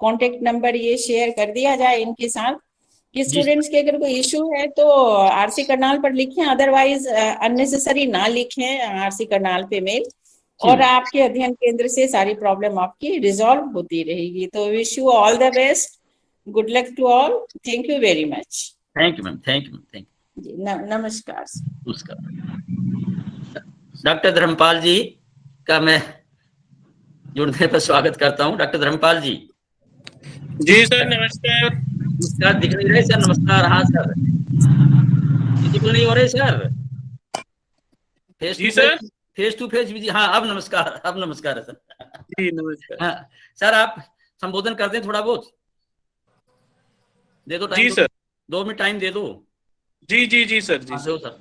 कांटेक्ट नंबर ये शेयर कर दिया जाए इनके साथ कि स्टूडेंट्स के अगर कोई इशू है तो आरसी करनाल पर लिखें, अदरवाइज अननेसेसरी ना लिखें आरसी करनाल पे मेल, और आपके अध्ययन केंद्र से सारी प्रॉब्लम आपकी रिजॉल्व होती रहेगी। तो wish you all the best, good luck to all, thank you very much. Thank you ma'am, thank you ma'am, thank you. नमस्कार। डॉक्टर धर्मपाल जी का मैं जुड़ने पर स्वागत करता हूँ। डॉक्टर धर्मपाल जी। जी सर, नमस्कार। नमस्कार, दिख नहीं रहे सर? नमस्कार। हाँ सर, विजिबल नहीं हो रहे सर? जी सर, फेस टू फेस भी। हाँ, अब नमस्कार, अब नमस्कार है सर। जी नमस्कार। हाँ सर, आप संबोधन कर दें थोड़ा बहुत, दे दो टाइम। जी सर, 2 मिनट टाइम दे दो। जी जी जी सर, जी दो सर।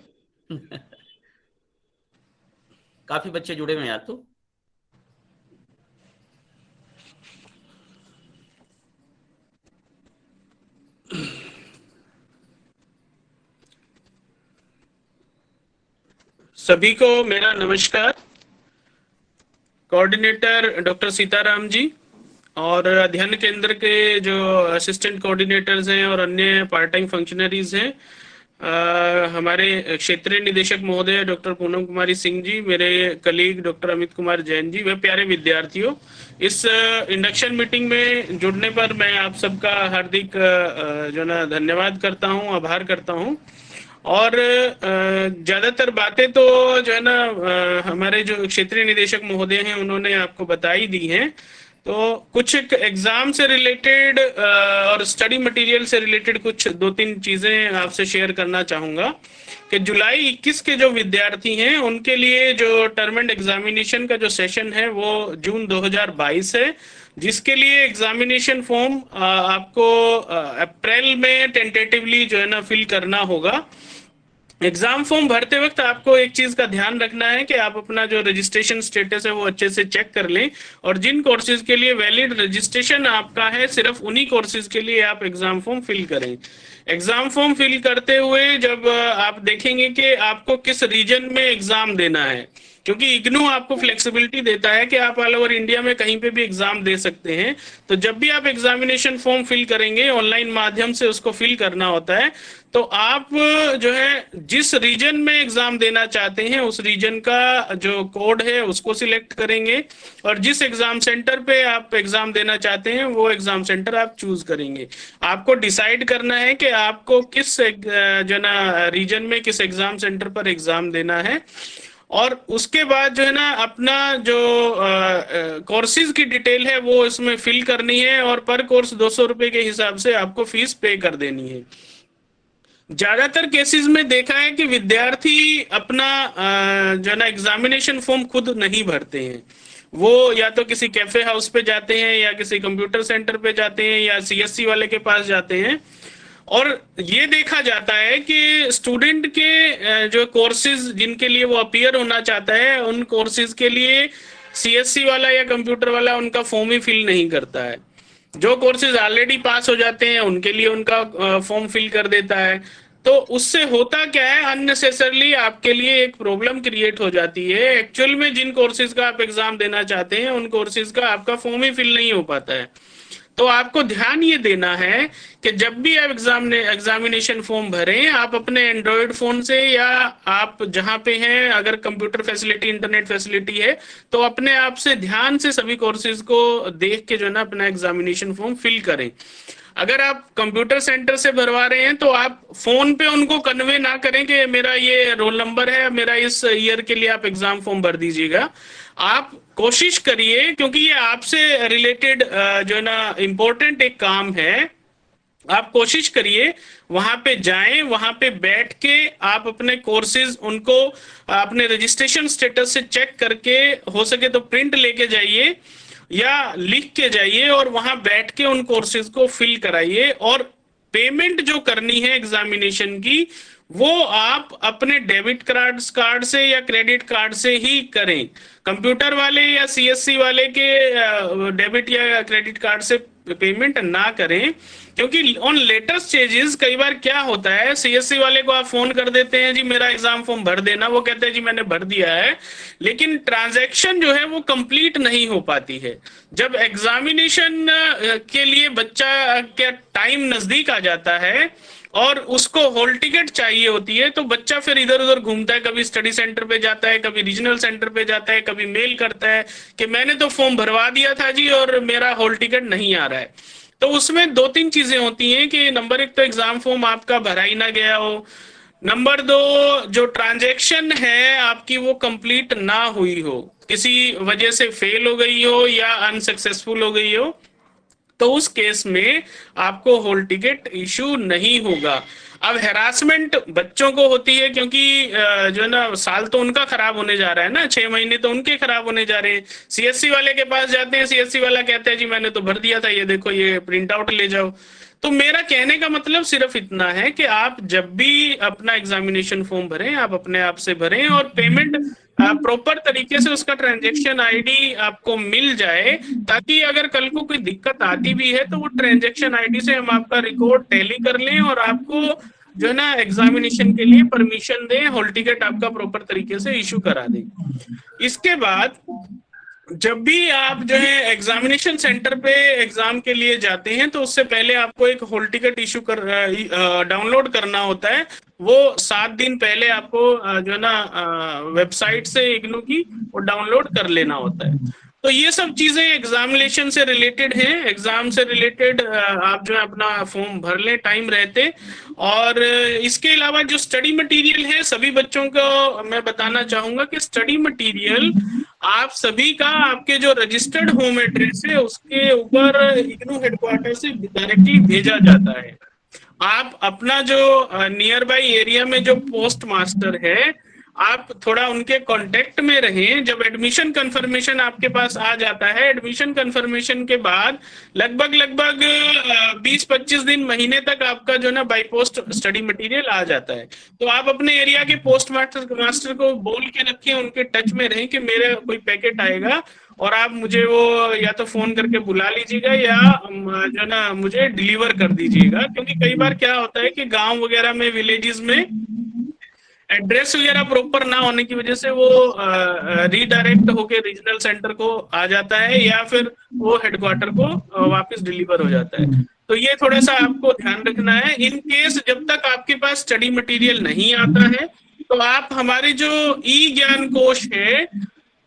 काफी बच्चे जुड़े हुए हैं यार। तो सभी को मेरा नमस्कार। कोऑर्डिनेटर डॉक्टर सीताराम जी और अध्ययन केंद्र के जो असिस्टेंट कोऑर्डिनेटर्स हैं और अन्य पार्ट टाइम फंक्शनरीज हैं, हमारे क्षेत्रीय निदेशक महोदय डॉक्टर पूनम कुमारी सिंह जी, मेरे कलीग डॉक्टर अमित कुमार जैन जी, वे प्यारे विद्यार्थियों, इस इंडक्शन मीटिंग में जुड़ने पर मैं आप सबका हार्दिक जो ना धन्यवाद करता हूं, आभार करता हूं। और ज्यादातर बातें तो जो है ना हमारे जो क्षेत्रीय निदेशक महोदय हैं उन्होंने आपको बताई दी हैं। तो कुछ एग्जाम से रिलेटेड और स्टडी मटेरियल से रिलेटेड कुछ 2-3 चीजें आपसे शेयर करना चाहूंगा कि जुलाई 21 के जो विद्यार्थी हैं उनके लिए जो टर्म एंड एग्जामिनेशन का जो सेशन है वो जून 2022 है। जिसके लिए एग्जामिनेशन फॉर्म आपको अप्रैल में टेंटेटिवली जो है ना फिल करना होगा। एग्जाम फॉर्म भरते वक्त आपको एक चीज का ध्यान रखना है कि आप अपना जो रजिस्ट्रेशन स्टेटस है वो अच्छे से चेक कर लें, और जिन कोर्सेज के लिए वैलिड रजिस्ट्रेशन आपका है सिर्फ उन्हीं कोर्सेज के लिए आप एग्जाम फॉर्म फिल करें। एग्जाम फॉर्म फिल करते हुए जब आप देखेंगे कि आपको किस रीजन में एग्जाम देना है, क्योंकि इग्नू आपको फ्लेक्सिबिलिटी देता है कि आप ऑल ओवर इंडिया में कहीं पे भी एग्जाम दे सकते हैं। तो जब भी आप एग्जामिनेशन फॉर्म फिल करेंगे, ऑनलाइन माध्यम से उसको फिल करना होता है, तो आप जो है जिस रीजन में एग्जाम देना चाहते हैं उस रीजन का जो कोड है उसको सिलेक्ट करेंगे, और जिस एग्जाम सेंटर पे आप एग्जाम देना चाहते हैं वो एग्जाम सेंटर आप चूज करेंगे। आपको डिसाइड करना है कि आपको किस जो ना रीजन में किस एग्जाम सेंटर पर एग्जाम देना है, और उसके बाद जो है ना अपना जो कोर्सेज की डिटेल है वो इसमें फिल करनी है, और पर कोर्स 200 रुपए के हिसाब से आपको फीस पे कर देनी है। ज्यादातर केसेस में देखा है कि विद्यार्थी अपना जो ना एग्जामिनेशन फॉर्म खुद नहीं भरते हैं, वो या तो किसी कैफे हाउस पे जाते हैं या किसी कंप्यूटर सेंटर पे जाते हैं या सीएससी वाले के पास जाते हैं, और ये देखा जाता है कि स्टूडेंट के जो कोर्सेज जिनके लिए वो अपीयर होना चाहता है उन कोर्सेज के लिए सीएससी वाला या कंप्यूटर वाला उनका फॉर्म ही फिल नहीं करता है। जो कोर्सेज ऑलरेडी पास हो जाते हैं उनके लिए उनका फॉर्म फिल कर देता है। तो उससे होता क्या है, अननेसेसरली आपके लिए एक प्रॉब्लम क्रिएट हो जाती है। एक्चुअल में जिन कोर्सेज का आप एग्जाम देना चाहते हैं उन कोर्सेज का आपका फॉर्म ही फिल नहीं हो पाता है। तो आपको ध्यान ये देना है कि जब भी आप एग्जामिनेशन फॉर्म भरें, आप अपने एंड्रॉयड फोन से या आप जहां पे हैं, अगर कंप्यूटर फैसिलिटी इंटरनेट फैसिलिटी है तो अपने आप से ध्यान से सभी कोर्सेज को देख के जो है ना अपना एग्जामिनेशन फॉर्म फिल करें। अगर आप कंप्यूटर सेंटर से भरवा रहे हैं तो आप फोन पे उनको कन्वे ना करें कि मेरा ये रोल नंबर है, मेरा इस ईयर के लिए आप एग्जाम फॉर्म भर दीजिएगा। आप कोशिश करिए, क्योंकि ये आपसे रिलेटेड जो है ना इम्पोर्टेंट एक काम है, आप कोशिश करिए वहां पे जाएं, वहां पे बैठ के आप अपने कोर्सेज उनको अपने रजिस्ट्रेशन स्टेटस से चेक करके हो सके तो प्रिंट लेके जाइए या लिख के जाइए, और वहां बैठ के उन कोर्सेज को फिल कराइए। और पेमेंट जो करनी है एग्जामिनेशन की वो आप अपने डेबिट कार्ड से या क्रेडिट कार्ड से ही करें। कंप्यूटर वाले या सीएससी वाले के डेबिट या क्रेडिट कार्ड से पेमेंट ना करें, क्योंकि ऑन लेटर स्टेजेस कई बार क्या होता है, सीएससी वाले को आप फोन कर देते हैं जी मेरा एग्जाम फॉर्म भर देना, वो कहते हैं जी मैंने भर दिया है, लेकिन ट्रांजैक्शन जो है वो कंप्लीट नहीं हो पाती है। जब एग्जामिनेशन के लिए बच्चा का टाइम नजदीक आ जाता है और उसको हॉल टिकट चाहिए होती है, तो बच्चा फिर इधर उधर घूमता है, कभी स्टडी सेंटर पे जाता है, कभी रीजनल सेंटर पे जाता है, कभी मेल करता है कि मैंने तो फॉर्म भरवा दिया था जी और मेरा हॉल टिकट नहीं आ रहा है। तो उसमें दो तीन चीजें होती हैं कि नंबर एक तो एग्जाम फॉर्म आपका भरा ही ना गया हो, नंबर दो जो ट्रांजैक्शन है आपकी वो कंप्लीट ना हुई हो, किसी वजह से फेल हो गई हो या अनसक्सेसफुल हो गई हो, तो उस केस में आपको हॉल टिकट इशू नहीं होगा। अब हैरासमेंट बच्चों को होती है, क्योंकि जो है ना साल तो उनका खराब होने जा रहा है ना, 6 महीने तो उनके खराब होने जा रहे हैं। सीएससी वाले के पास जाते हैं, सीएससी वाला कहता है जी मैंने तो भर दिया था, ये देखो ये प्रिंट आउट ले जाओ। तो मेरा कहने का मतलब सिर्फ इतना है कि आप जब भी अपना एग्जामिनेशन फॉर्म भरें आप अपने आप से भरें और पेमेंट प्रॉपर तरीके से उसका ट्रांजैक्शन आईडी आपको मिल जाए, ताकि अगर कल को कोई दिक्कत आती भी है तो वो ट्रांजैक्शन आईडी से हम आपका रिकॉर्ड टैली कर लें और आपको जो है ना एग्जामिनेशन के लिए परमिशन दें, हॉल टिकट आपका प्रॉपर तरीके से इशू करा दें। इसके बाद जब भी आप जो है एग्जामिनेशन सेंटर पे एग्जाम के लिए जाते हैं तो उससे पहले आपको एक हॉल टिकट इशू कर डाउनलोड करना होता है। वो 7 दिन पहले आपको जो है ना वेबसाइट से इग्नू की वो डाउनलोड कर लेना होता है। तो ये सब चीजें एग्जामिनेशन से रिलेटेड हैं। एग्जाम से रिलेटेड आप जो है अपना फॉर्म भर लें टाइम रहते। और इसके अलावा जो स्टडी मटेरियल है सभी बच्चों को मैं बताना चाहूंगा कि स्टडी मटेरियल आप सभी का आपके जो रजिस्टर्ड होम एड्रेस है उसके ऊपर इग्नू हेडक्वार्टर से डायरेक्टली भेजा जाता है। आप अपना जो नियर बाई एरिया में जो पोस्ट मास्टर है आप थोड़ा उनके कांटेक्ट में रहें। जब एडमिशन कंफर्मेशन आपके पास आ जाता है, एडमिशन कंफर्मेशन के बाद लगभग 20-25 दिन, महीने तक आपका जो ना बाई पोस्ट स्टडी मटेरियल आ जाता है। तो आप अपने एरिया के पोस्ट मास्टर को बोल के रखें, उनके टच में रहें कि मेरा कोई पैकेट आएगा और आप मुझे वो या तो फोन करके बुला लीजिएगा या जो ना मुझे डिलीवर कर दीजिएगा। क्योंकि कई बार क्या होता है कि गांव वगैरह में, विलेजेस में एड्रेस वगैरह प्रॉपर ना होने की वजह से वो रीडायरेक्ट होके रीजनल सेंटर को आ जाता है या फिर वो हेडक्वार्टर को वापस डिलीवर हो जाता है। तो ये थोड़ा सा आपको ध्यान रखना है। इन केस जब तक आपके पास स्टडी मटेरियल नहीं आता है तो आप हमारे जो ई ज्ञान कोश है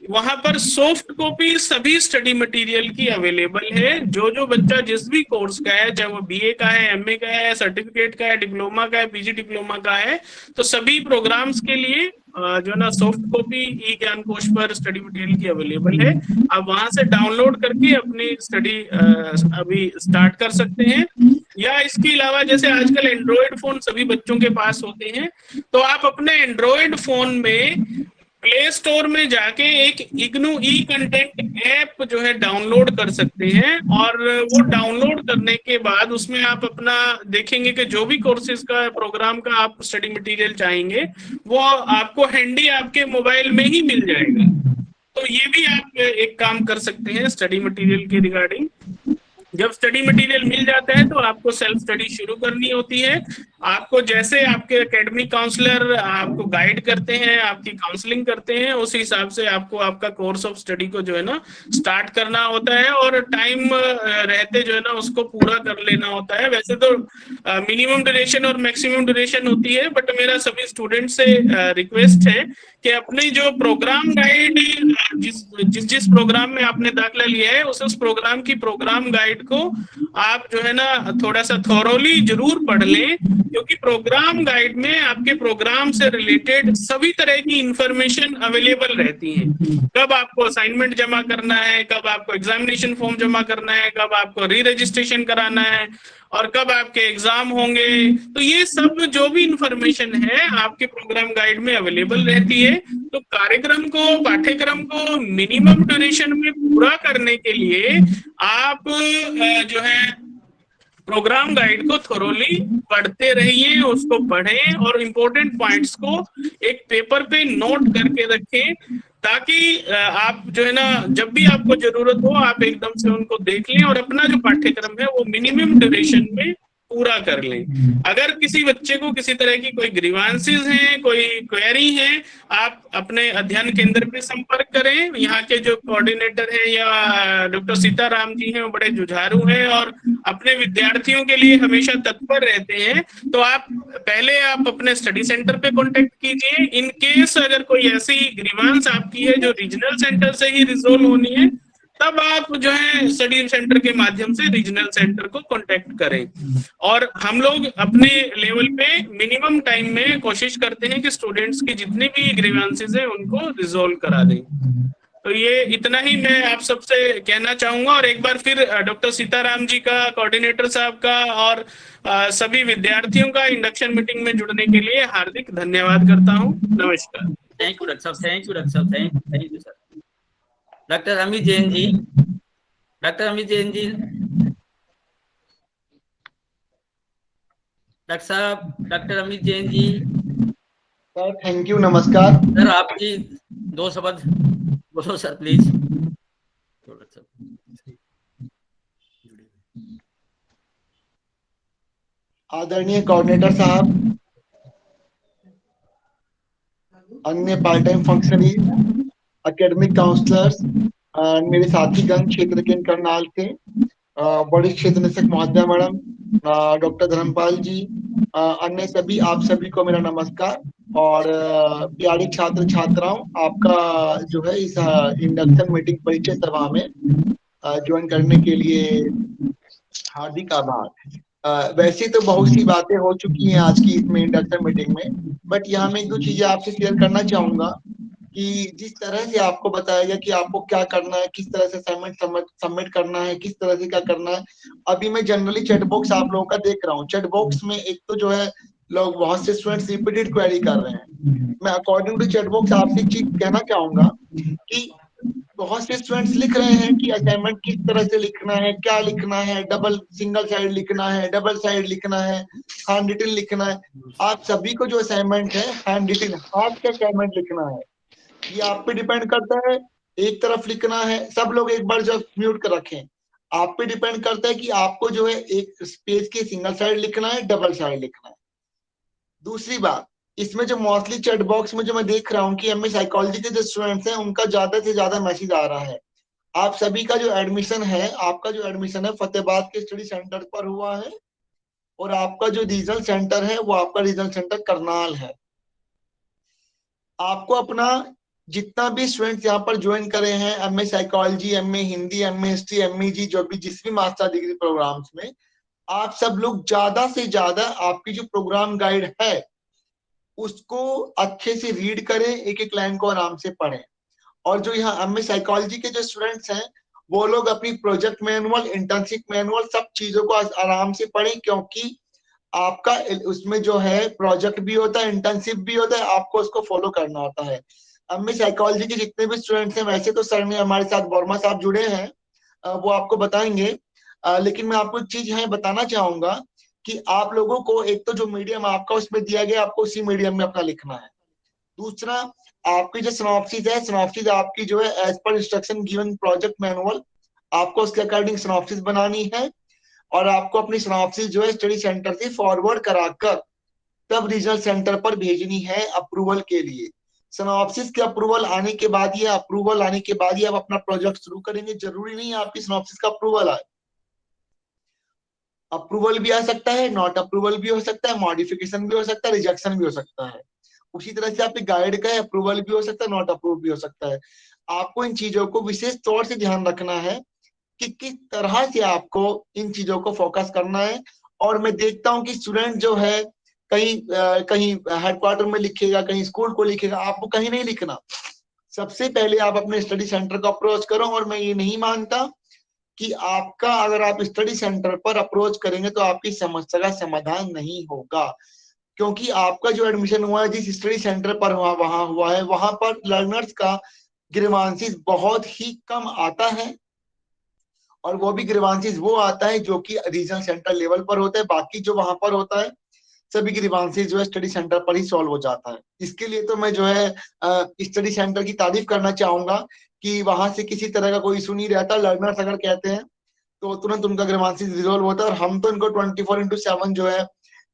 वहां पर सॉफ्ट कॉपी सभी स्टडी मटेरियल की अवेलेबल है। जो बच्चा जिस भी कोर्स का है, चाहे वो बीए का है, एमए का है, सर्टिफिकेट का है, डिप्लोमा का है, पीजी डिप्लोमा का है, तो सभी प्रोग्राम्स के लिए जो ना सॉफ्ट कॉपी ई ज्ञान कोश पर स्टडी मटेरियल की अवेलेबल है। आप वहां से डाउनलोड करके अपनी स्टडी अभी स्टार्ट कर सकते हैं। या इसके अलावा जैसे आजकल एंड्रॉयड फोन सभी बच्चों के पास होते हैं, तो आप अपने एंड्रॉयड फोन में प्ले स्टोर में जाके एक इग्नू ई कंटेंट ऐप जो है डाउनलोड कर सकते हैं। और वो डाउनलोड करने के बाद उसमें आप अपना देखेंगे कि जो भी कोर्सेज का, प्रोग्राम का आप स्टडी मटेरियल चाहेंगे वो आपको हैंडी आपके मोबाइल में ही मिल जाएगा। तो ये भी आप एक काम कर सकते हैं स्टडी मटेरियल के रिगार्डिंग। जब स्टडी मटेरियल मिल जाता है तो आपको सेल्फ स्टडी शुरू करनी होती है। आपको जैसे आपके एकेडमिक काउंसलर आपको गाइड करते हैं, आपकी काउंसलिंग करते हैं, उस हिसाब से आपको आपका कोर्स ऑफ स्टडी को जो है ना स्टार्ट करना होता है और टाइम रहते जो है ना उसको पूरा कर लेना होता है। वैसे तो मिनिमम ड्यूरेशन और मैक्सिमम ड्यूरेशन होती है, बट मेरा सभी स्टूडेंट से रिक्वेस्ट है कि अपनी जो प्रोग्राम गाइड, जिस प्रोग्राम में आपने दाखिला लिया है उस प्रोग्राम की प्रोग्राम गाइड को आप जो है ना थोड़ा सा थॉरोली जरूर पढ़ लें। क्योंकि प्रोग्राम गाइड में आपके प्रोग्राम से रिलेटेड सभी तरह की इंफॉर्मेशन अवेलेबल रहती है। कब आपको असाइनमेंट जमा करना है, कब आपको एग्जामिनेशन फॉर्म जमा करना है, कब आपको री रजिस्ट्रेशन कराना है और कब आपके एग्जाम होंगे, तो ये सब जो भी इंफॉर्मेशन है आपके प्रोग्राम गाइड में अवेलेबल रहती है। तो कार्यक्रम को, पाठ्यक्रम को मिनिमम ड्यूरेशन में पूरा करने के लिए आप जो है प्रोग्राम गाइड को थोरोली पढ़ते रहिए, उसको पढ़ें और इम्पोर्टेंट पॉइंट्स को एक पेपर पे नोट करके रखें, ताकि आप जो है ना जब भी आपको जरूरत हो आप एकदम से उनको देख लें और अपना जो पाठ्यक्रम है वो मिनिमम ड्यूरेशन में पूरा कर लें। अगर किसी बच्चे को किसी तरह की कोई ग्रीवांसेस हैं, कोई क्वेरी है, आप अपने अध्ययन केंद्र पे संपर्क करें। यहाँ के जो कोऑर्डिनेटर हैं या डॉक्टर सीताराम जी हैं वो बड़े जुझारू हैं और अपने विद्यार्थियों के लिए हमेशा तत्पर रहते हैं। तो आप पहले अपने स्टडी सेंटर पे कांटेक्ट कीजिए। इन केस अगर कोई ऐसी ग्रीवांस आपकी है जो रीजनल सेंटर से ही रिजोल्व होनी है, तब आप जो है स्टडी सेंटर के माध्यम से रीजनल सेंटर को कांटेक्ट करें। और हम लोग अपने लेवल पे मिनिमम टाइम में कोशिश करते हैं कि स्टूडेंट्स की जितनी भी ग्रीवेंसेस हैं उनको रिजोल्व करा दें। तो ये इतना ही मैं आप सबसे कहना चाहूंगा। और एक बार फिर डॉक्टर सीताराम जी का, कोऑर्डिनेटर साहब का और सभी विद्यार्थियों का इंडक्शन मीटिंग में जुड़ने के लिए हार्दिक धन्यवाद करता हूँ। नमस्कार। थैंक यू डॉक्टर साहब, थैंक यू डॉक्टर साहब, thank you sir. Doctor Amit Jain ji, doctor Amit Jain ji, doctor साहब, doctor Amit Jain ji sir, thank you, नमस्कार सर। आपकी दो शब्द बोलो सर प्लीज। आदरणीय कोऑर्डिनेटर साहब, अन्य part time functionaries, academic counsellors, मेरे साथीगण क्षेत्र के करनाल से, वरिष्ठ क्षेत्र निदेशक महोदय मैडम, डॉक्टर धर्मपाल जी, अन्य सभी, आप सभी को मेरा नमस्कार। और प्यारी छात्र छात्राओं, आपका जो है इस इंडक्शन मीटिंग परिचय सभा में ज्वाइन करने के लिए हार्दिक आभार। वैसे तो बहुत सी बातें हो चुकी हैं आज की इसमें इंडक्शन मीटिंग में, बट यहाँ मैं एक दो चीजें आपसे शेयर करना चाहूंगा कि जिस तरह से आपको बताया गया कि आपको क्या करना है, किस तरह से सबमिट करना है, किस तरह से क्या करना है। अभी मैं जनरली चैट बॉक्स आप लोगों का देख रहा हूँ। चैट बॉक्स में एक तो जो है लोग, बहुत से स्टूडेंट्स रिपीटेड क्वेरी कर रहे हैं। मैं अकॉर्डिंग टू चैट बॉक्स आपसे एक चीज कहना चाहूंगा कि बहुत से स्टूडेंट्स लिख रहे हैं कि असाइनमेंट किस तरह से लिखना है, क्या लिखना है, डबल सिंगल साइड लिखना है, डबल साइड लिखना है, हैंड रिटन लिखना है। आप सभी को जो असाइनमेंट है हैंड रिटन हाथ का असाइनमेंट लिखना है, ये आप पे डिपेंड करता है। एक तरफ लिखना है, सब लोग एक बार जब म्यूट कर रखें, आप पे डिपेंड करता है कि आपको जो है एक पेज के सिंगल साइड लिखना है, डबल साइड लिखना है। दूसरी बात, इसमें जो मोस्टली चैट बॉक्स में जो मैं देख रहा हूँ कि एमए साइकोलॉजी के जो स्टूडेंट्स हैं उनका ज्यादा से ज्यादा मैसेज आ रहा है। आप सभी का जो एडमिशन है, आपका जो एडमिशन है फतेहाबाद के स्टडी सेंटर पर हुआ है, और आपका जो रीजनल सेंटर है वो आपका रीजनल सेंटर करनाल है। आपको अपना जितना भी स्टूडेंट्स यहाँ पर ज्वाइन करे हैं, MA psychology, MA Hindi, MA history, MA जी, जो भी जिस भी मास्टर डिग्री प्रोग्राम्स में, आप सब लोग ज्यादा से ज्यादा आपकी जो प्रोग्राम गाइड है उसको अच्छे से रीड करें, एक एक लाइन को आराम से पढ़ें। और जो यहाँ एमए साइकोलॉजी के जो स्टूडेंट्स हैं वो लोग अपनी प्रोजेक्ट मैनुअल, इंटर्नशिप मैनुअल, सब चीजों को आराम से पढ़ें, क्योंकि आपका उसमें जो है प्रोजेक्ट भी होता है, इंटर्नशिप भी होता है, आपको उसको फॉलो करना होता है। एमए साइकोलॉजी के जितने भी स्टूडेंट्स हैं, वैसे तो सर ने हमारे साथ वर्मा साहब जुड़े हैं, वो आपको बताएंगे, लेकिन मैं आपको एक चीज यहाँ बताना चाहूंगा कि आप लोगों को एक तो जो मीडियम आपका उसमें दिया गया, आपको उसी मीडियम में अपना लिखना है। दूसरा, आपकी जो सिनॉप्सिस है, सिनॉप्सिस आपकी जो है as per instruction given project manual, आपको उसके अकॉर्डिंग सिनॉप्सिस बनानी है, और आपको अपनी सिनॉप्सिस जो है स्टडी सेंटर से फॉरवर्ड कराकर तब रीजनल सेंटर पर भेजनी है अप्रूवल के लिए। सिनॉप्सिस के अप्रूवल आने के बाद ही, अप्रूवल आने के बाद ही आप अपना प्रोजेक्ट शुरू करेंगे। जरूरी नहीं है आपकी सिनॉप्सिस का अप्रूवल आए, अप्रूवल भी आ सकता है, नॉट अप्रूवल भी हो सकता है, मॉडिफिकेशन भी हो सकता है, रिजेक्शन भी हो सकता है। उसी तरह से आपके गाइड का अप्रूवल भी हो सकता है, नॉट अप्रूव भी हो सकता है। आपको इन चीजों को विशेष तौर से ध्यान रखना है कि किस तरह से आपको इन चीजों को फोकस करना है। और मैं देखता हूं कि स्टूडेंट जो है कहीं हेडक्वार्टर में लिखेगा, कहीं स्कूल को लिखेगा, आपको कहीं नहीं लिखना। सबसे पहले आप अपने स्टडी सेंटर को अप्रोच करो, और मैं ये नहीं मानता कि आपका अगर आप स्टडी सेंटर पर अप्रोच करेंगे तो आपकी समस्या का समाधान नहीं होगा, क्योंकि आपका जो एडमिशन हुआ है जिस स्टडी सेंटर पर वहां हुआ है, वहां पर लर्नर्स का ग्रीवांसेस बहुत ही कम आता है, और वो भी ग्रीवांसेस वो आता है जो कि रीजनल सेंटर लेवल पर होता है। बाकी जो वहां पर होता है सभी ग्रीवांसेस जो है स्टडी सेंटर पर ही सॉल्व हो जाता है। इसके लिए तो मैं जो है स्टडी सेंटर की तारीफ करना चाहूंगा कि वहां से किसी तरह का कोई इशू नहीं रहता। लर्नर्स अगर कहते हैं तो तुरंत उनका ग्रीवांसेस रिजोल्व होता है, और हम तो इनको 24/7 जो है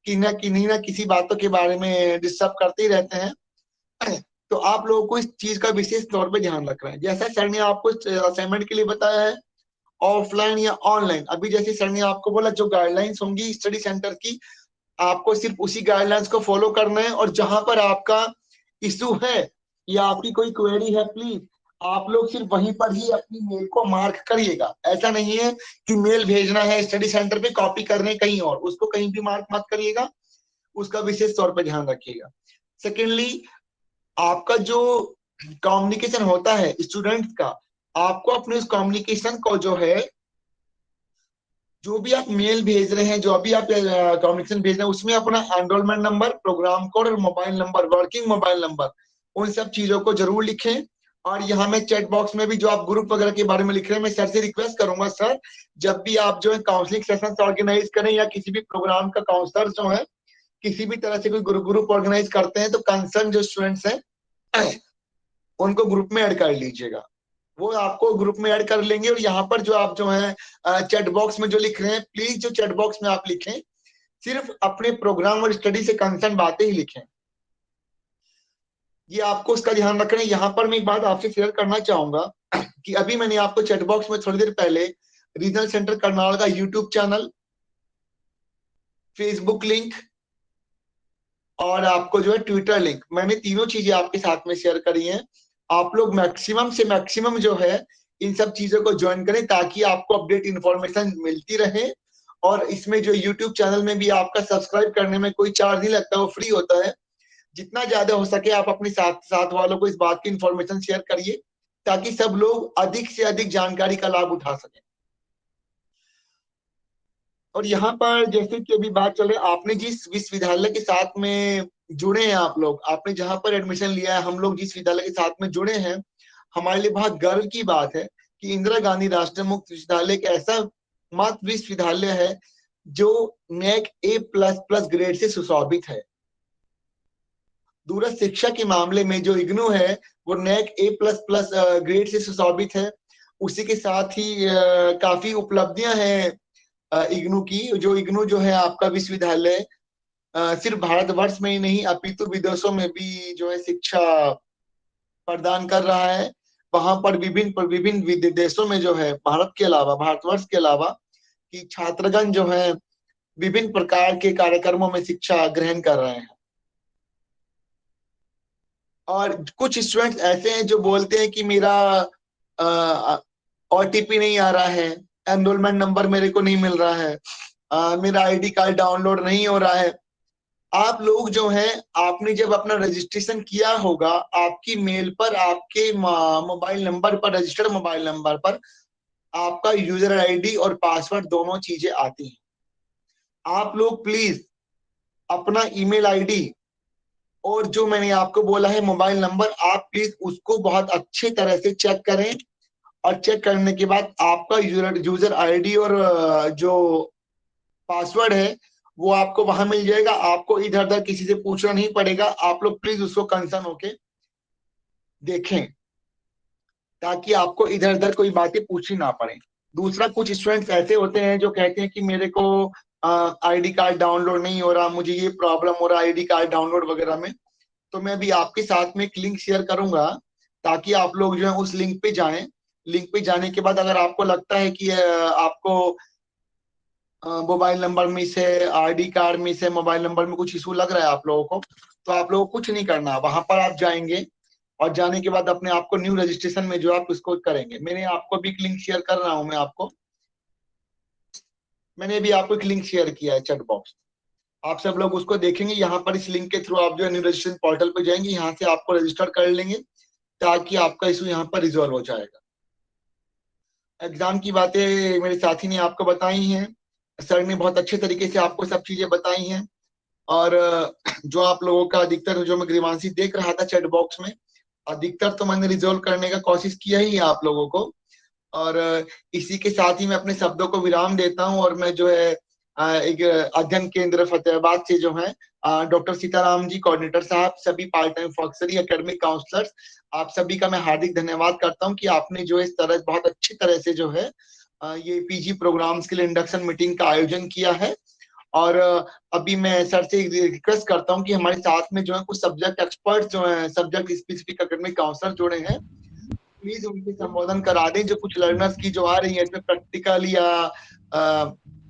किन्हीं ना किसी बातों के बारे में डिस्टर्ब करते ही रहते हैं। तो आप लोगों को इस चीज का विशेष तौर पे ध्यान रखना है। जैसा सर ने आपको असाइनमेंट के लिए बताया है, ऑफलाइन या ऑनलाइन, अभी जैसे सर ने आपको बोला जो गाइडलाइंस होंगी स्टडी सेंटर की, आपको सिर्फ उसी गाइडलाइंस को फॉलो करना है। और जहां पर आपका इशू है या आपकी कोई क्वेरी है, प्लीज आप लोग सिर्फ वहीं पर ही अपनी मेल को मार्क करिएगा। ऐसा नहीं है कि मेल भेजना है स्टडी सेंटर पे, कॉपी करने कहीं और, उसको कहीं भी मार्क मत करिएगा, उसका विशेष तौर पर ध्यान रखिएगा। सेकेंडली, आपका जो कम्युनिकेशन होता है स्टूडेंट्स का, आपको अपने उस कम्युनिकेशन को जो है, जो भी आप मेल भेज रहे हैं, जो भी आप कम्युनिकेशन भेज रहे हैं, उसमें अपना एनरोलमेंट नंबर, प्रोग्राम कोड और mobile number, working mobile number, उन सब चीजों को जरूर लिखें। और यहाँ मैं चैट बॉक्स में भी जो आप ग्रुप वगैरह के बारे में लिख रहे हैं, मैं सर से रिक्वेस्ट करूंगा, सर जब भी आप जो है काउंसलिंग सेशन ऑर्गेनाइज करें या किसी भी प्रोग्राम का काउंसलर जो है किसी भी तरह से कोई ग्रुप ऑर्गेनाइज करते हैं, तो कंसर्न जो स्टूडेंट्स हैं उनको ग्रुप में ऐड कर लीजिएगा। वो आपको ग्रुप में ऐड कर लेंगे। और यहाँ पर जो आप जो है चैट बॉक्स में जो लिख रहे हैं, प्लीज जो चैट बॉक्स में आप लिखें सिर्फ अपने प्रोग्राम और स्टडी से कंसर्न बातें ही लिखें, ये आपको उसका ध्यान रखना है। यहाँ पर मैं एक बात आपसे शेयर करना चाहूंगा कि अभी मैंने आपको चैट बॉक्स में थोड़ी देर पहले रीजनल सेंटर करनाल का यूट्यूब चैनल, फेसबुक लिंक और आपको जो है ट्विटर लिंक, मैंने तीनों चीजें आपके साथ में शेयर करी हैं। आप लोग मैक्सिमम से मैक्सिमम जो है इन सब चीजों को ज्वाइन करें ताकि आपको अपडेट इंफॉर्मेशन मिलती रहे। और इसमें जो यूट्यूब चैनल में भी आपका सब्सक्राइब करने में कोई चार्ज नहीं लगता, वो फ्री होता है। जितना ज्यादा हो सके आप अपने साथ वालों को इस बात की इंफॉर्मेशन शेयर करिए ताकि सब लोग अधिक से अधिक जानकारी का लाभ उठा सकें। और यहाँ पर जैसे कि अभी बात चल रही है, आपने जिस विश्वविद्यालय के साथ में जुड़े हैं, आप लोग, आपने जहाँ पर एडमिशन लिया है, हम लोग जिस विद्यालय के साथ में जुड़े हैं, हमारे लिए बहुत गर्व की बात है कि इंदिरा गांधी राष्ट्रीय मुक्त विश्वविद्यालय एक ऐसा मात्र विश्वविद्यालय है जो NAC A++ ग्रेड से सुशोभित है। दूरस्थ शिक्षा के मामले में जो इग्नू है वो NAC A++ ग्रेड से सुशोभित है। उसी के साथ ही काफी उपलब्धियां हैं इग्नू की। जो इग्नू जो है आपका विश्वविद्यालय सिर्फ भारतवर्ष में ही नहीं अपितु विदेशों में भी जो है शिक्षा प्रदान कर रहा है। वहां पर विभिन्न देशों में जो है भारत के अलावा, भारतवर्ष के अलावा कि छात्रगण जो है विभिन्न प्रकार के कार्यक्रमों में शिक्षा ग्रहण कर रहे हैं। और कुछ स्टूडेंट्स ऐसे हैं जो बोलते हैं कि मेरा OTP नहीं आ रहा है, एनरोलमेंट नंबर मेरे को नहीं मिल रहा है, मेरा ID कार्ड डाउनलोड नहीं हो रहा है। आप लोग जो हैं, आपने जब अपना रजिस्ट्रेशन किया होगा, आपकी मेल पर आपके मोबाइल नंबर पर, रजिस्टर्ड मोबाइल नंबर पर आपका यूजर ID और पासवर्ड दोनों चीजें आती हैं। आप लोग प्लीज अपना ईमेल ID और जो मैंने आपको बोला है मोबाइल नंबर, आप प्लीज उसको बहुत अच्छे तरह से चेक करें। और चेक करने के बाद आपका यूजर ID और जो पासवर्ड है वो आपको वहां मिल जाएगा। आपको इधर उधर किसी से पूछना नहीं पड़ेगा। आप लोग प्लीज उसको कंसर्न होके देखें ताकि आपको इधर उधर कोई बातें पूछनी ना पड़े। दूसरा, कुछ स्टूडेंट्स ऐसे होते हैं जो कहते हैं कि मेरे को ID कार्ड डाउनलोड नहीं हो रहा, मुझे ये प्रॉब्लम हो रहा है ID कार्ड डाउनलोड वगैरह में। तो मैं भी आपके साथ में एक लिंक शेयर करूंगा ताकि आप लोग जो है उस लिंक पे जाएं। लिंक पे जाने के बाद अगर आपको लगता है कि आपको मोबाइल नंबर मिस है, ID कार्ड मिस है, मोबाइल नंबर में कुछ इशू लग रहा है आप लोगों को, तो आप लोगों को कुछ नहीं करना। वहां पर आप जाएंगे और जाने के बाद अपने आप को न्यू रजिस्ट्रेशन में जो आप उसको करेंगे। मैंने आपको भी एक लिंक शेयर कर रहा हूं। मैंने भी आपको एक लिंक शेयर किया है चैट बॉक्स। आप सब लोग उसको देखेंगे। यहाँ पर इस लिंक के थ्रू आप जो है न्यू रजिस्ट्रेशन पोर्टल पे जाएंगे, यहाँ से आपको रजिस्टर कर लेंगे ताकि आपका इशू यहाँ पर रिजॉल्व हो जाएगा। एग्जाम की बातें मेरे साथी ने आपको बताई हैं, सर ने बहुत अच्छे तरीके से आपको सब चीजें बताई हैं। और जो आप लोगों का अधिकतर, जो मैं ग्रीवांशी देख रहा था चैट बॉक्स में, अधिकतर तो मैंने रिजॉल्व करने का कोशिश किया ही है आप लोगों को। और इसी के साथ ही मैं अपने शब्दों को विराम देता हूं। और मैं जो है एक अध्ययन केंद्र फतेहाबाद से जो है डॉक्टर सीताराम जी, कोऑर्डिनेटर साहब, सभी पार्ट टाइम फॉक्सरी एकेडमिक काउंसलर्स, आप सभी का मैं हार्दिक धन्यवाद करता हूं कि आपने जो इस तरह बहुत अच्छी तरह से जो है ये PG प्रोग्राम्स के लिए इंडक्शन मीटिंग का आयोजन किया है। और अभी मैं सर से रिक्वेस्ट करता हूं कि हमारे साथ में जो है कुछ सब्जेक्ट एक्सपर्ट जो है, सब्जेक्ट स्पेसिफिक एकेडमिक काउंसलर जुड़े हैं, प्लीज उनके संबोधन करा दें। जो कुछ लर्नर्स की जो आ रही है इसमें प्रैक्टिकल या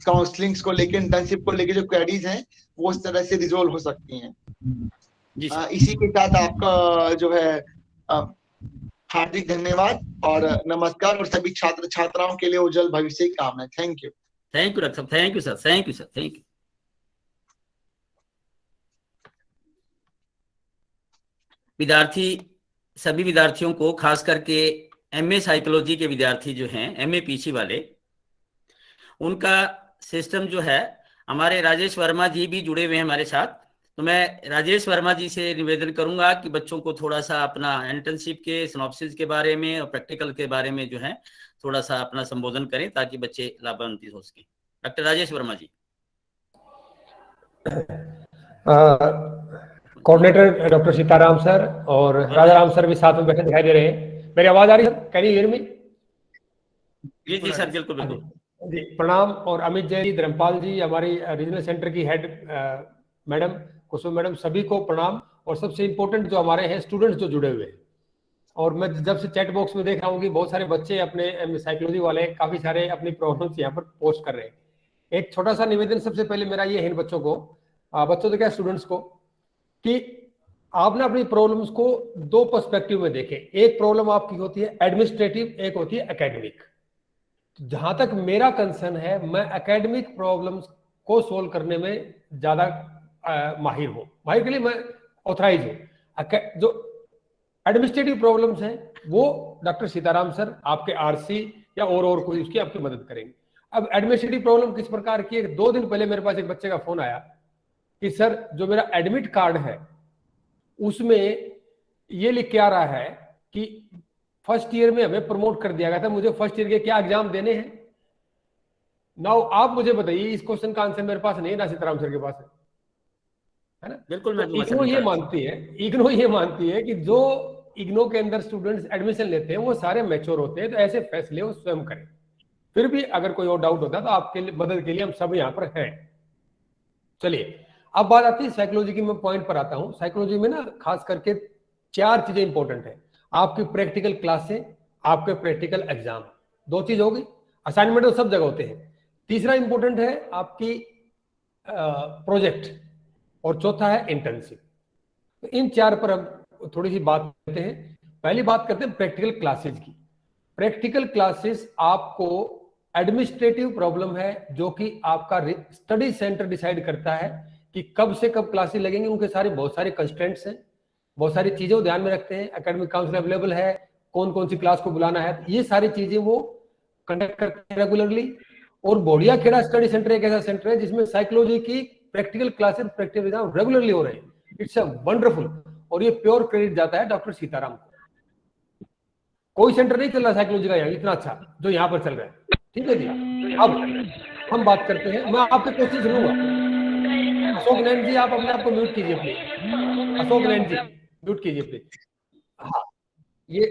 काउंसलिंग्स को लेकर, इंटर्नशिप को लेकर जो क्वेरीज हैं वो इस तरह से रिजोल्व हो सकती हैं। इसी के साथ आपका जो है हार्दिक धन्यवाद और नमस्कार। और सभी छात्र छात्राओं के लिए उज्जवल भविष्य की कामना। Thank you. Thank you doctor, thank you sir, thank you sir, thank you. विद्यार्थी, सभी विद्यार्थियों को, खास करके MA साइकोलॉजी के विद्यार्थी जो हैं, MA PC वाले, उनका सिस्टम जो है, हमारे राजेश वर्मा जी भी जुड़े हुए हैं हमारे साथ। तो मैं राजेश वर्मा जी से निवेदन करूंगा कि बच्चों को थोड़ा सा अपना इंटर्नशिप के सिनॉप्सिस के बारे में और प्रैक्टिकल के बारे में जो है थोड़ा सा अपना संबोधन करें ताकि बच्चे लाभान्वित हो सके। डॉक्टर राजेश वर्मा जी। कोऑर्डिनेटर डॉक्टर सीताराम सर और राजाराम सर भी साथ में बैठे दिखाई दे रहे हैं। मेरी आवाज आ रही है? Can you hear me? जी सर, बिल्कुल बिल्कुल जी। प्रणाम। और अमित जैन जी, धर्मपाल जी, हमारी रीजनल सेंटर की हेड मैडम कुसुम मैडम, सभी को प्रणाम। और सबसे इम्पोर्टेंट जो हमारे हैं स्टूडेंट्स जो जुड़े हुए हैं। और मैं जब से चैट बॉक्स में देख रहा हूँ कि बहुत सारे बच्चे अपने साइकोलॉजी वाले काफी सारे अपनी प्रॉब्लम्स यहाँ पर पोस्ट कर रहे हैं। एक छोटा सा निवेदन सबसे पहले मेरा ये है इन बच्चों को, बच्चों तो क्या स्टूडेंट्स को, कि आप ना अपनी प्रॉब्लम्स को दो पर्सपेक्टिव में देखें। एक प्रॉब्लम आपकी होती है एडमिनिस्ट्रेटिव, एक होती है एकेडमिक। जहां तक मेरा कंसर्न है, मैं एकेडमिक प्रॉब्लम्स को सोल्व करने में ज्यादा माहिर हूं। माहिर के लिए मैं ऑथराइज हूं। जो एडमिनिस्ट्रेटिव प्रॉब्लम्स हैं वो डॉक्टर सीताराम सर आपके RC या और कोई उसकी आपकी मदद करेंगे। अब एडमिनिस्ट्रेटिव प्रॉब्लम किस प्रकार की है, 2 दिन पहले मेरे पास एक बच्चे का फोन आया कि सर जो मेरा एडमिट कार्ड है उसमें ये लिख के आ रहा है कि फर्स्ट ईयर में हमें प्रमोट कर दिया गया था, मुझे फर्स्ट ईयर के क्या एग्जाम देने हैं। नाउ आप मुझे बताइए, इस क्वेश्चन का आंसर मेरे पास नहीं है ना सीताराम सर के पास है ना। बिल्कुल। तो इग्नो ये मानती है कि जो इग्नो के अंदर स्टूडेंट्स एडमिशन लेते हैं वो सारे मैच्योर होते हैं, तो ऐसे फैसले वो स्वयं करें। फिर भी अगर कोई और डाउट होता है तो आपके लिए मदद के लिए हम सब यहाँ पर हैं। चलिए अब बात आती है साइकोलॉजी की, मैं पॉइंट पर आता हूँ। साइकोलॉजी में ना खास करके 4 चीजें इंपॉर्टेंट है, आपकी प्रैक्टिकल क्लासें, आपके प्रैक्टिकल एग्जाम, 2 चीज होगी। असाइनमेंट तो सब जगह होते हैं। तीसरा इंपॉर्टेंट है आपकी प्रोजेक्ट, और चौथा है इंटर्नशिप। तो इन 4 पर अब थोड़ी सी बात करते हैं। पहली बात करते हैं प्रैक्टिकल क्लासेस की। प्रैक्टिकल क्लासेस आपको एडमिनिस्ट्रेटिव प्रॉब्लम है जो कि आपका स्टडी सेंटर डिसाइड करता है कि कब से कब क्लासेस लगेंगे। उनके सारे बहुत सारे कंस्ट्रेंट्स हैं, बहुत सारी चीजें वो ध्यान में रखते हैं। एकेडमिक काउंसिल अवेलेबल है, कौन कौन सी क्लास को बुलाना है, ये सारी चीजें वो कंडक्ट करते हैं रेगुलरली। और बोडिया खेड़ा स्टडी सेंटर एक ऐसा सेंटर है जिसमें साइकोलॉजी की practical classes, practical exam regularly हो रहे हैं। इट्स अ वंडरफुल, और ये प्योर क्रेडिट जाता है डॉक्टर सीताराम को। कोई सेंटर नहीं चल रहा साइकोलॉजी का यहाँ इतना अच्छा जो यहाँ पर चल रहा है। ठीक है जी। अब हम बात करते हैं, मैं आपके क्वेश्चन सुनूंगा। अशोक नैन जी आप अपने आप को म्यूट कीजिए प्लीज। अशोक नैन जी म्यूट कीजिए प्लीज। हाँ ये,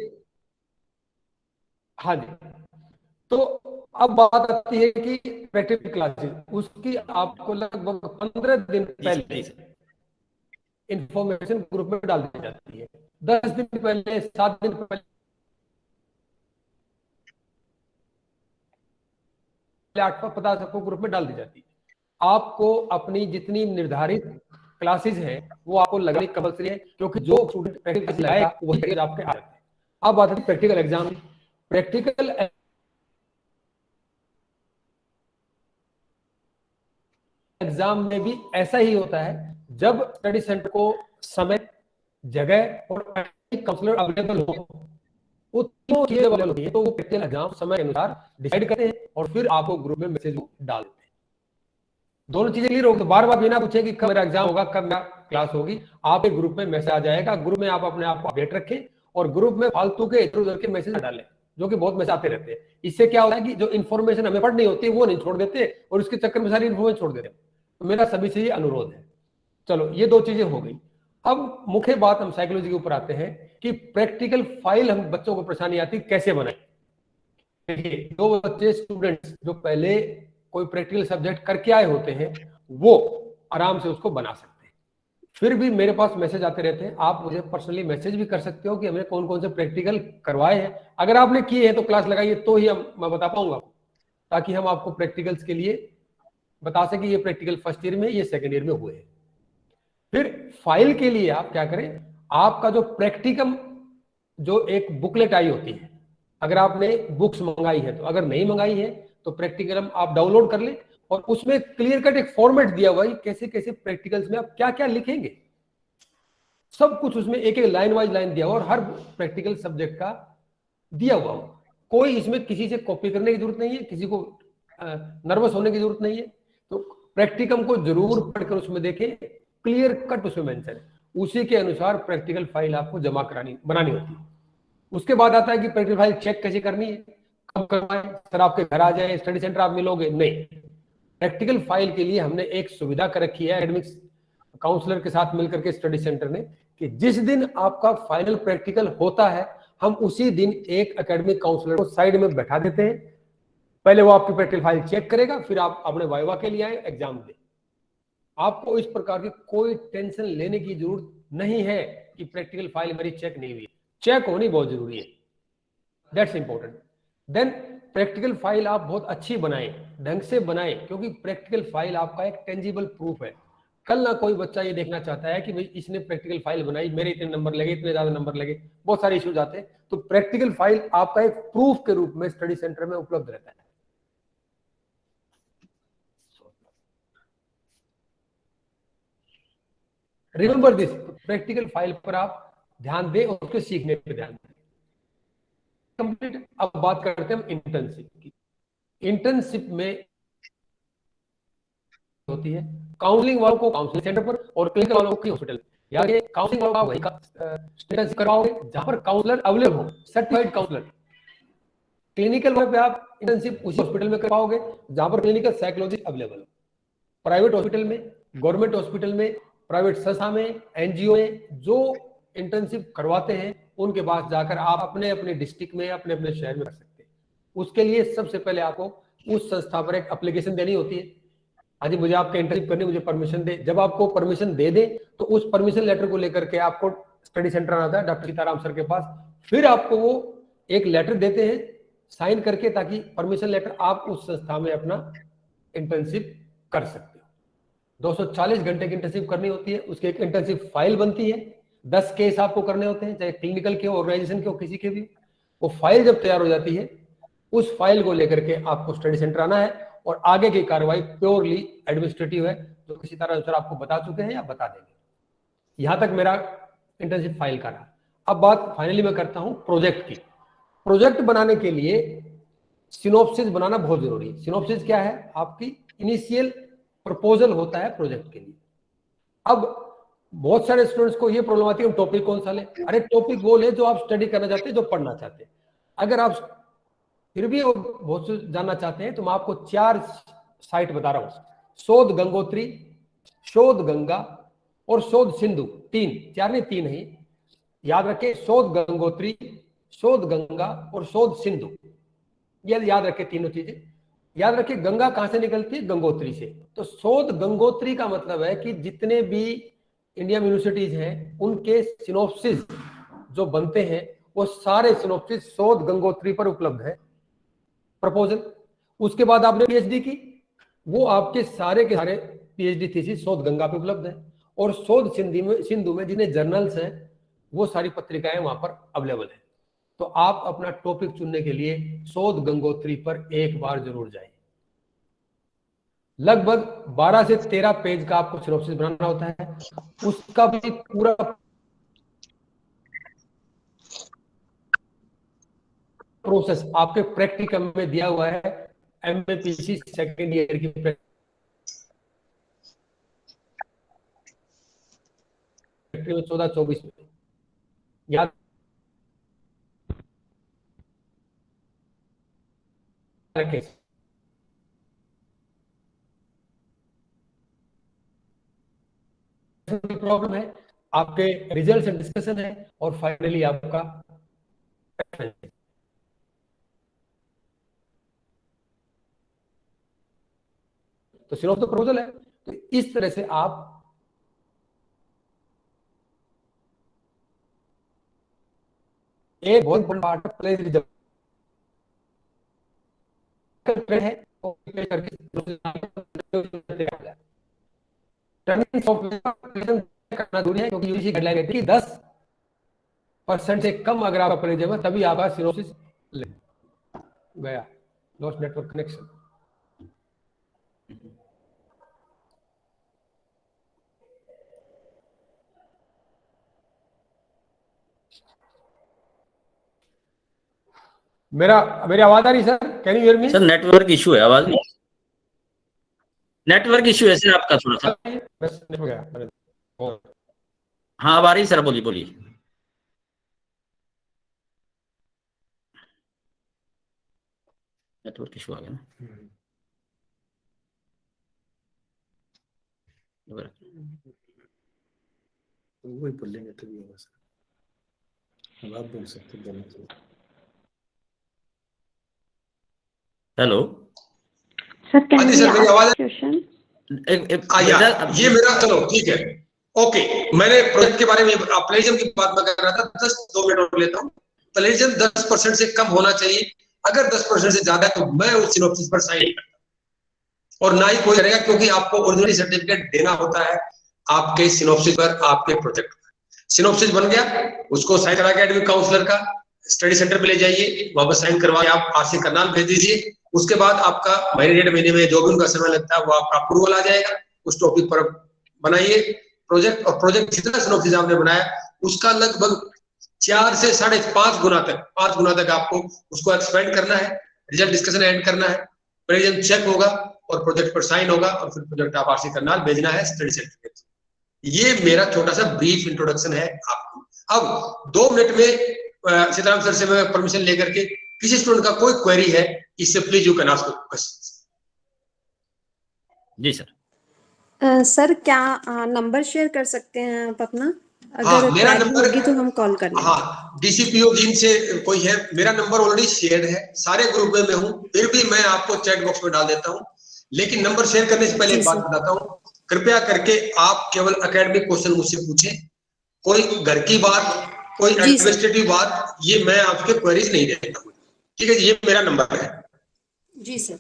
हाँ जी। तो अब बात आती है कि प्रैक्टिकल क्लासेस, उसकी आपको लगभग 15 दिन पहले इंफॉर्मेशन ग्रुप में डाल दी जाती है। 10 दिन पहले, 7 दिन पहले, 850 आपको ग्रुप में डाल दी जाती है। आपको अपनी जितनी निर्धारित क्लासेस हैं वो आपको लगानी कंपल्सरी है, क्योंकि जो स्टूडेंट प्रैक्टिकल लगाएगा वही आपके आ जाते हैं। अब बात है प्रैक्टिकल एग्जाम। प्रैक्टिकल एग्जाम में भी ऐसा ही होता है, जब स्टडी सेंटर को समय, जगह और काउंसलर अवेलेबल हो, वो तीनों चीजें अवेलेबल होती है, तो वो प्रैक्टिकल एग्जाम समय के अनुसार डिसाइड करते हैं और फिर आपको ग्रुप में मैसेज डाल देते हैं। दोनों चीजें क्लियर होगी तो बार बार बिना पूछे कि कब मेरा एग्जाम होगा, कब मेरा क्लास होगी, आप एक ग्रुप में मैसेज आ जाएगा। ग्रुप में आप अपने आप को अपडेट रखें और ग्रुप में फालतू के इधर उधर के मैसेज डालें, जो कि बहुत मैसेज आते रहते हैं। इससे क्या होता है कि जो इन्फॉर्मेशन हमें पढ़नी होती है वो नहीं छोड़ देते और उसके चक्कर में सारी इन्फॉर्मेशन छोड़ देते। तो मेरा सभी से ये अनुरोध है। चलो ये 2 चीजें हो गई। अब मुख्य बात हम साइकोलॉजी के ऊपर आते हैं कि प्रैक्टिकल फाइल हम बच्चों को परेशानी आती कैसे बनाए। देखिए, जो बच्चे स्टूडेंट्स जो पहले कोई प्रैक्टिकल सब्जेक्ट करके आए होते हैं वो आराम से उसको बना सकते हैं। फिर भी मेरे पास मैसेज आते रहते हैं, आप मुझे पर्सनली मैसेज भी कर सकते हो कि हमने कौन कौन से प्रैक्टिकल करवाए हैं। अगर आपने किए हैं तो क्लास लगाइए, तो ही मैं बता पाऊंगा, ताकि हम आपको प्रैक्टिकल्स के लिए बता सके ये प्रैक्टिकल फर्स्ट ईयर में, ये सेकेंड ईयर में हुए हैं। फिर फाइल के लिए आप क्या करें, आपका जो प्रैक्टिकम जो एक बुकलेट आई होती है, अगर आपने बुक्स मंगाई है तो, अगर नहीं मंगाई है तो प्रैक्टिकम आप डाउनलोड कर लें और उसमें क्लियर कट एक फॉर्मेट दिया हुआ है कैसे कैसे प्रैक्टिकल्स में आप क्या क्या लिखेंगे, सब कुछ उसमें एक एक लाइन वाइज लाइन दिया हुआ और हर प्रैक्टिकल सब्जेक्ट का दिया हुआ हो। कोई इसमें किसी से कॉपी करने की जरूरत नहीं है, किसी को नर्वस होने की जरूरत नहीं है। तो प्रैक्टिकम को जरूर पढ़कर उसमें देखें, क्लियर कट उसमें मेंशन है, उसी के अनुसार प्रैक्टिकल फाइल आपको जमा बनानी होती है। उसके बाद आता है कि प्रैक्टिकल फाइल चेक कैसे करनी है, कब करवाएं। सर आपके घर आ जाए, स्टडी सेंटर आप मिलोगे, नहीं। प्रैक्टिकल फाइल के लिए हमने एक सुविधा कर रखी है एकेडमिक्स काउंसलर के साथ मिलकर के स्टडी सेंटर ने, कि जिस दिन आपका फाइनल प्रैक्टिकल होता है हम उसी दिन एक एकेडमिक काउंसलर को साइड में बैठा देते हैं। पहले वो आपकी प्रैक्टिकल फाइल चेक करेगा, फिर आप अपने वाइवा के लिए आए, एग्जाम दें। आपको इस प्रकार की कोई टेंशन लेने की जरूरत नहीं है कि प्रैक्टिकल फाइल मेरी चेक नहीं हुई। चेक होनी बहुत जरूरी है, that's important. Then practical file आप बहुत अच्छी बनाएं, ढंग से बनाएं, क्योंकि प्रैक्टिकल फाइल आपका एक टेंजिबल प्रूफ है। कल ना कोई बच्चा ये देखना चाहता है कि भाई इसने प्रैक्टिकल फाइल बनाई, मेरे इतने नंबर लगे, इतने ज्यादा नंबर लगे, बहुत सारे इश्यूज आते हैं। तो प्रैक्टिकल फाइल आपका एक प्रूफ के रूप में स्टडी सेंटर में उपलब्ध रहता है। रिमेंबर दिस, प्रैक्टिकल फाइल पर आप ध्यान दें और उसके सीखने पर ध्यान दें। कंप्लीट। अब बात करते हैं हम इंटर्नशिप की। इंटर्नशिप में होती है, काउंसलिंग वालों को काउंसलिंग सेंटर पर और क्लिनिकल वालों को हॉस्पिटल। यानी काउंसलिंग वालों का वही इंटर्नशिप करवाओगे जहां पर काउंसलर अवेलेबल हो, सर्टिफाइड काउंसलर। क्लिनिकल वाले पे आप इंटर्नशिप उसी हॉस्पिटल में करवाओगे जहां पर क्लिनिकल साइकोलॉजिस्ट अवेलेबल हो। प्राइवेट हॉस्पिटल में, गवर्नमेंट हॉस्पिटल में, प्राइवेट संस्था में, एनजीओ में जो इंटर्नशिप करवाते हैं उनके पास जाकर आप अपने अपने डिस्ट्रिक्ट में, अपने अपने शहर में कर सकते हैं। उसके लिए सबसे पहले आपको उस संस्था पर एक एप्लीकेशन देनी होती है, हाँ जी मुझे आपका इंटर्नशिप करनी, मुझे परमिशन दे। जब आपको परमिशन दे दे तो उस परमिशन लेटर को लेकर के आपको स्टडी सेंटर आता है डॉक्टर सीताराम सर के पास, फिर आपको वो एक लेटर देते हैं साइन करके, ताकि परमिशन लेटर आप उस संस्था में अपना इंटर्नशिप कर सकते हो। 240 घंटे की इंटर्नशिप करनी होती है, उसकी एक इंटर्नशिप फाइल बनती है, 10 केस आपको करने होते हैं, चाहे क्लिनिकल के हो, ऑर्गेनाइजेशन के हो, किसी के भी। वो फाइल जब तैयार हो जाती है, उस फाइल को लेकर के आपको स्टडी सेंटर आना है और आगे की कार्रवाई प्योरली एडमिनिस्ट्रेटिव है, जो किसी तरह सर आपको बता चुके हैं या बता देंगे। यहां तक मेरा इंटर्नशिप फाइल का रहा। अब बात फाइनली मैं करता हूं प्रोजेक्ट की। प्रोजेक्ट बनाने के लिए सिनॉप्सिस बनाना बहुत जरूरी है। सिनॉप्सिस क्या है? आपकी इनिशियल प्रपोजल होता है प्रोजेक्ट के लिए। अब बहुत सारे स्टूडेंट्स को ये प्रॉब्लम आती है टॉपिक कौन सा ले। अरे टॉपिक वो ले जो आप स्टडी करना चाहते हैं, जो पढ़ना चाहते हैं। अगर आप फिर भी बहुत से जानना चाहते हैं तो मैं आपको 4 साइट बता रहा हूं, शोध गंगोत्री, शोध गंगा और शोध सिंधु। 4 नहीं 3 ही याद रखें, शोध गंगोत्री, शोध गंगा और शोध सिंधु। ये याद रखें, तीनों चीजें याद रखें। गंगा कहां से निकलती है? गंगोत्री से। तो शोध गंगोत्री का मतलब है कि जितने भी इंडियन यूनिवर्सिटीज हैं उनके सिनॉप्सिस जो बनते हैं वो सारे सिनॉप्सिस शोध गंगोत्री पर उपलब्ध है, प्रपोजल। उसके बाद आपने पीएचडी की, वो आपके सारे के सारे पीएचडी थीसिस शोध गंगा पे उपलब्ध है। और शोध सिंधु में जिन्हें जर्नल्स हैं वो सारी पत्रिकाएं वहां पर अवेलेबल है। तो आप अपना टॉपिक चुनने के लिए शोध गंगोत्री पर एक बार जरूर जाएं। लगभग 12 से 13 पेज का आपको सिनॉप्सिस बनाना होता है। उसका भी पूरा प्रोसेस आपके प्रैक्टिकम में दिया हुआ है। एमएपीसी सेकेंड ईयर की 14-24 में याद रखें। प्रॉब्लम है, आपके रिजल्ट से डिस्कशन है और फाइनली आपका तो सिर्फ तो प्रपोजल है। तो इस तरह से आप एक बहुत बड़ा पार्ट प्लेजरिज्म है करना जरूरी है, क्योंकि यूजीसी गाइडलाइन कहती है कि 10% से कम अगर आपका प्लेजरिज्म है तभी आपका सिनॉप्सिस ले गया। Lost network connection. मेरी आवाज आ रही sir? Can you hear me? Sir network issue है, आवाज नहीं। नेटवर्क इशू है सर आपका थोड़ा सा। हाँ अब आ रही सर, बोलिए बोलिए। नेटवर्क इशू आ गया ना। वही बोलेंगे तभी होगा सर। अब आप बोल सकते हैं। हेलो सर, मेरी आवाज ये मेरा, चलो ठीक है, ओके। मैंने प्रोजेक्ट के बारे में प्लेजरिज्म की बात मैं कर रहा था। 2 मिनट और लेता हूँ। प्लेजरिज्म 10% से कम होना चाहिए। अगर 10% से ज्यादा है तो मैं उस सिनॉप्सिस पर साइन नहीं करता और ना ही कोई करेगा, क्योंकि आपको ओरिजिनल सर्टिफिकेट देना होता है आपके सिनॉप्सिस पर, आपके प्रोजेक्ट पर। सिनॉप्सिस बन गया, उसको साइन करा के एडमिट काउंसलर का स्टडी सेंटर पे ले जाइए, वहां पर साइन करवा के आप आसिफ का नाम भेज दीजिए। उसके बाद आपका महीने 1.5 महीने में जो भी उनका समय लगता है वो आपका अप्रूवल आ जाएगा। उस टॉपिक पर बनाइए प्रोजेक्ट, और प्रोजेक्ट जितना सिनॉप्सिस आपने बनाया उसका लगभग 4 से 5.5 गुना तक आपको उसको एक्सपेंड करना है, रिजल्ट डिस्कशन ऐड करना है। प्लेजम चेक होगा और प्रोजेक्ट पर साइन होगा और फिर प्रोजेक्ट आप आरसी करनाल भेजना है स्टडी सेंटर के थ्रू। ये मेरा छोटा सा ब्रीफ इंट्रोडक्शन है आपको। अब 2 मिनट में सीताराम सर से मैं परमिशन लेकर के किसी स्टूडेंट का कोई क्वेरी है इससे please you can ask questions. जी सर। सर क्या नंबर शेयर कर सकते हैं आप अपना? हाँ, अगर मेरा query नंबर होगी तो हम कॉल कर लेंगे। हाँ, डीसीपीओ जिन से कोई है, मेरा नंबर ऑलरेडी शेयर है, सारे ग्रुप में मैं हूँ, फिर भी मैं आपको चैट बॉक्स में डाल देता हूँ। लेकिन नंबर शेयर करने से पहले एक बात बताता हूँ, कृपया करके आप केवल एकेडमिक क्वेश्चन मुझसे पूछें, कोई घर की बात, कोई एडमिनिस्ट्रेटिव बात, ये मैं आपके क्वेरीज नहीं देता हूँ, ठीक है? ये मेरा नंबर है। जी सर,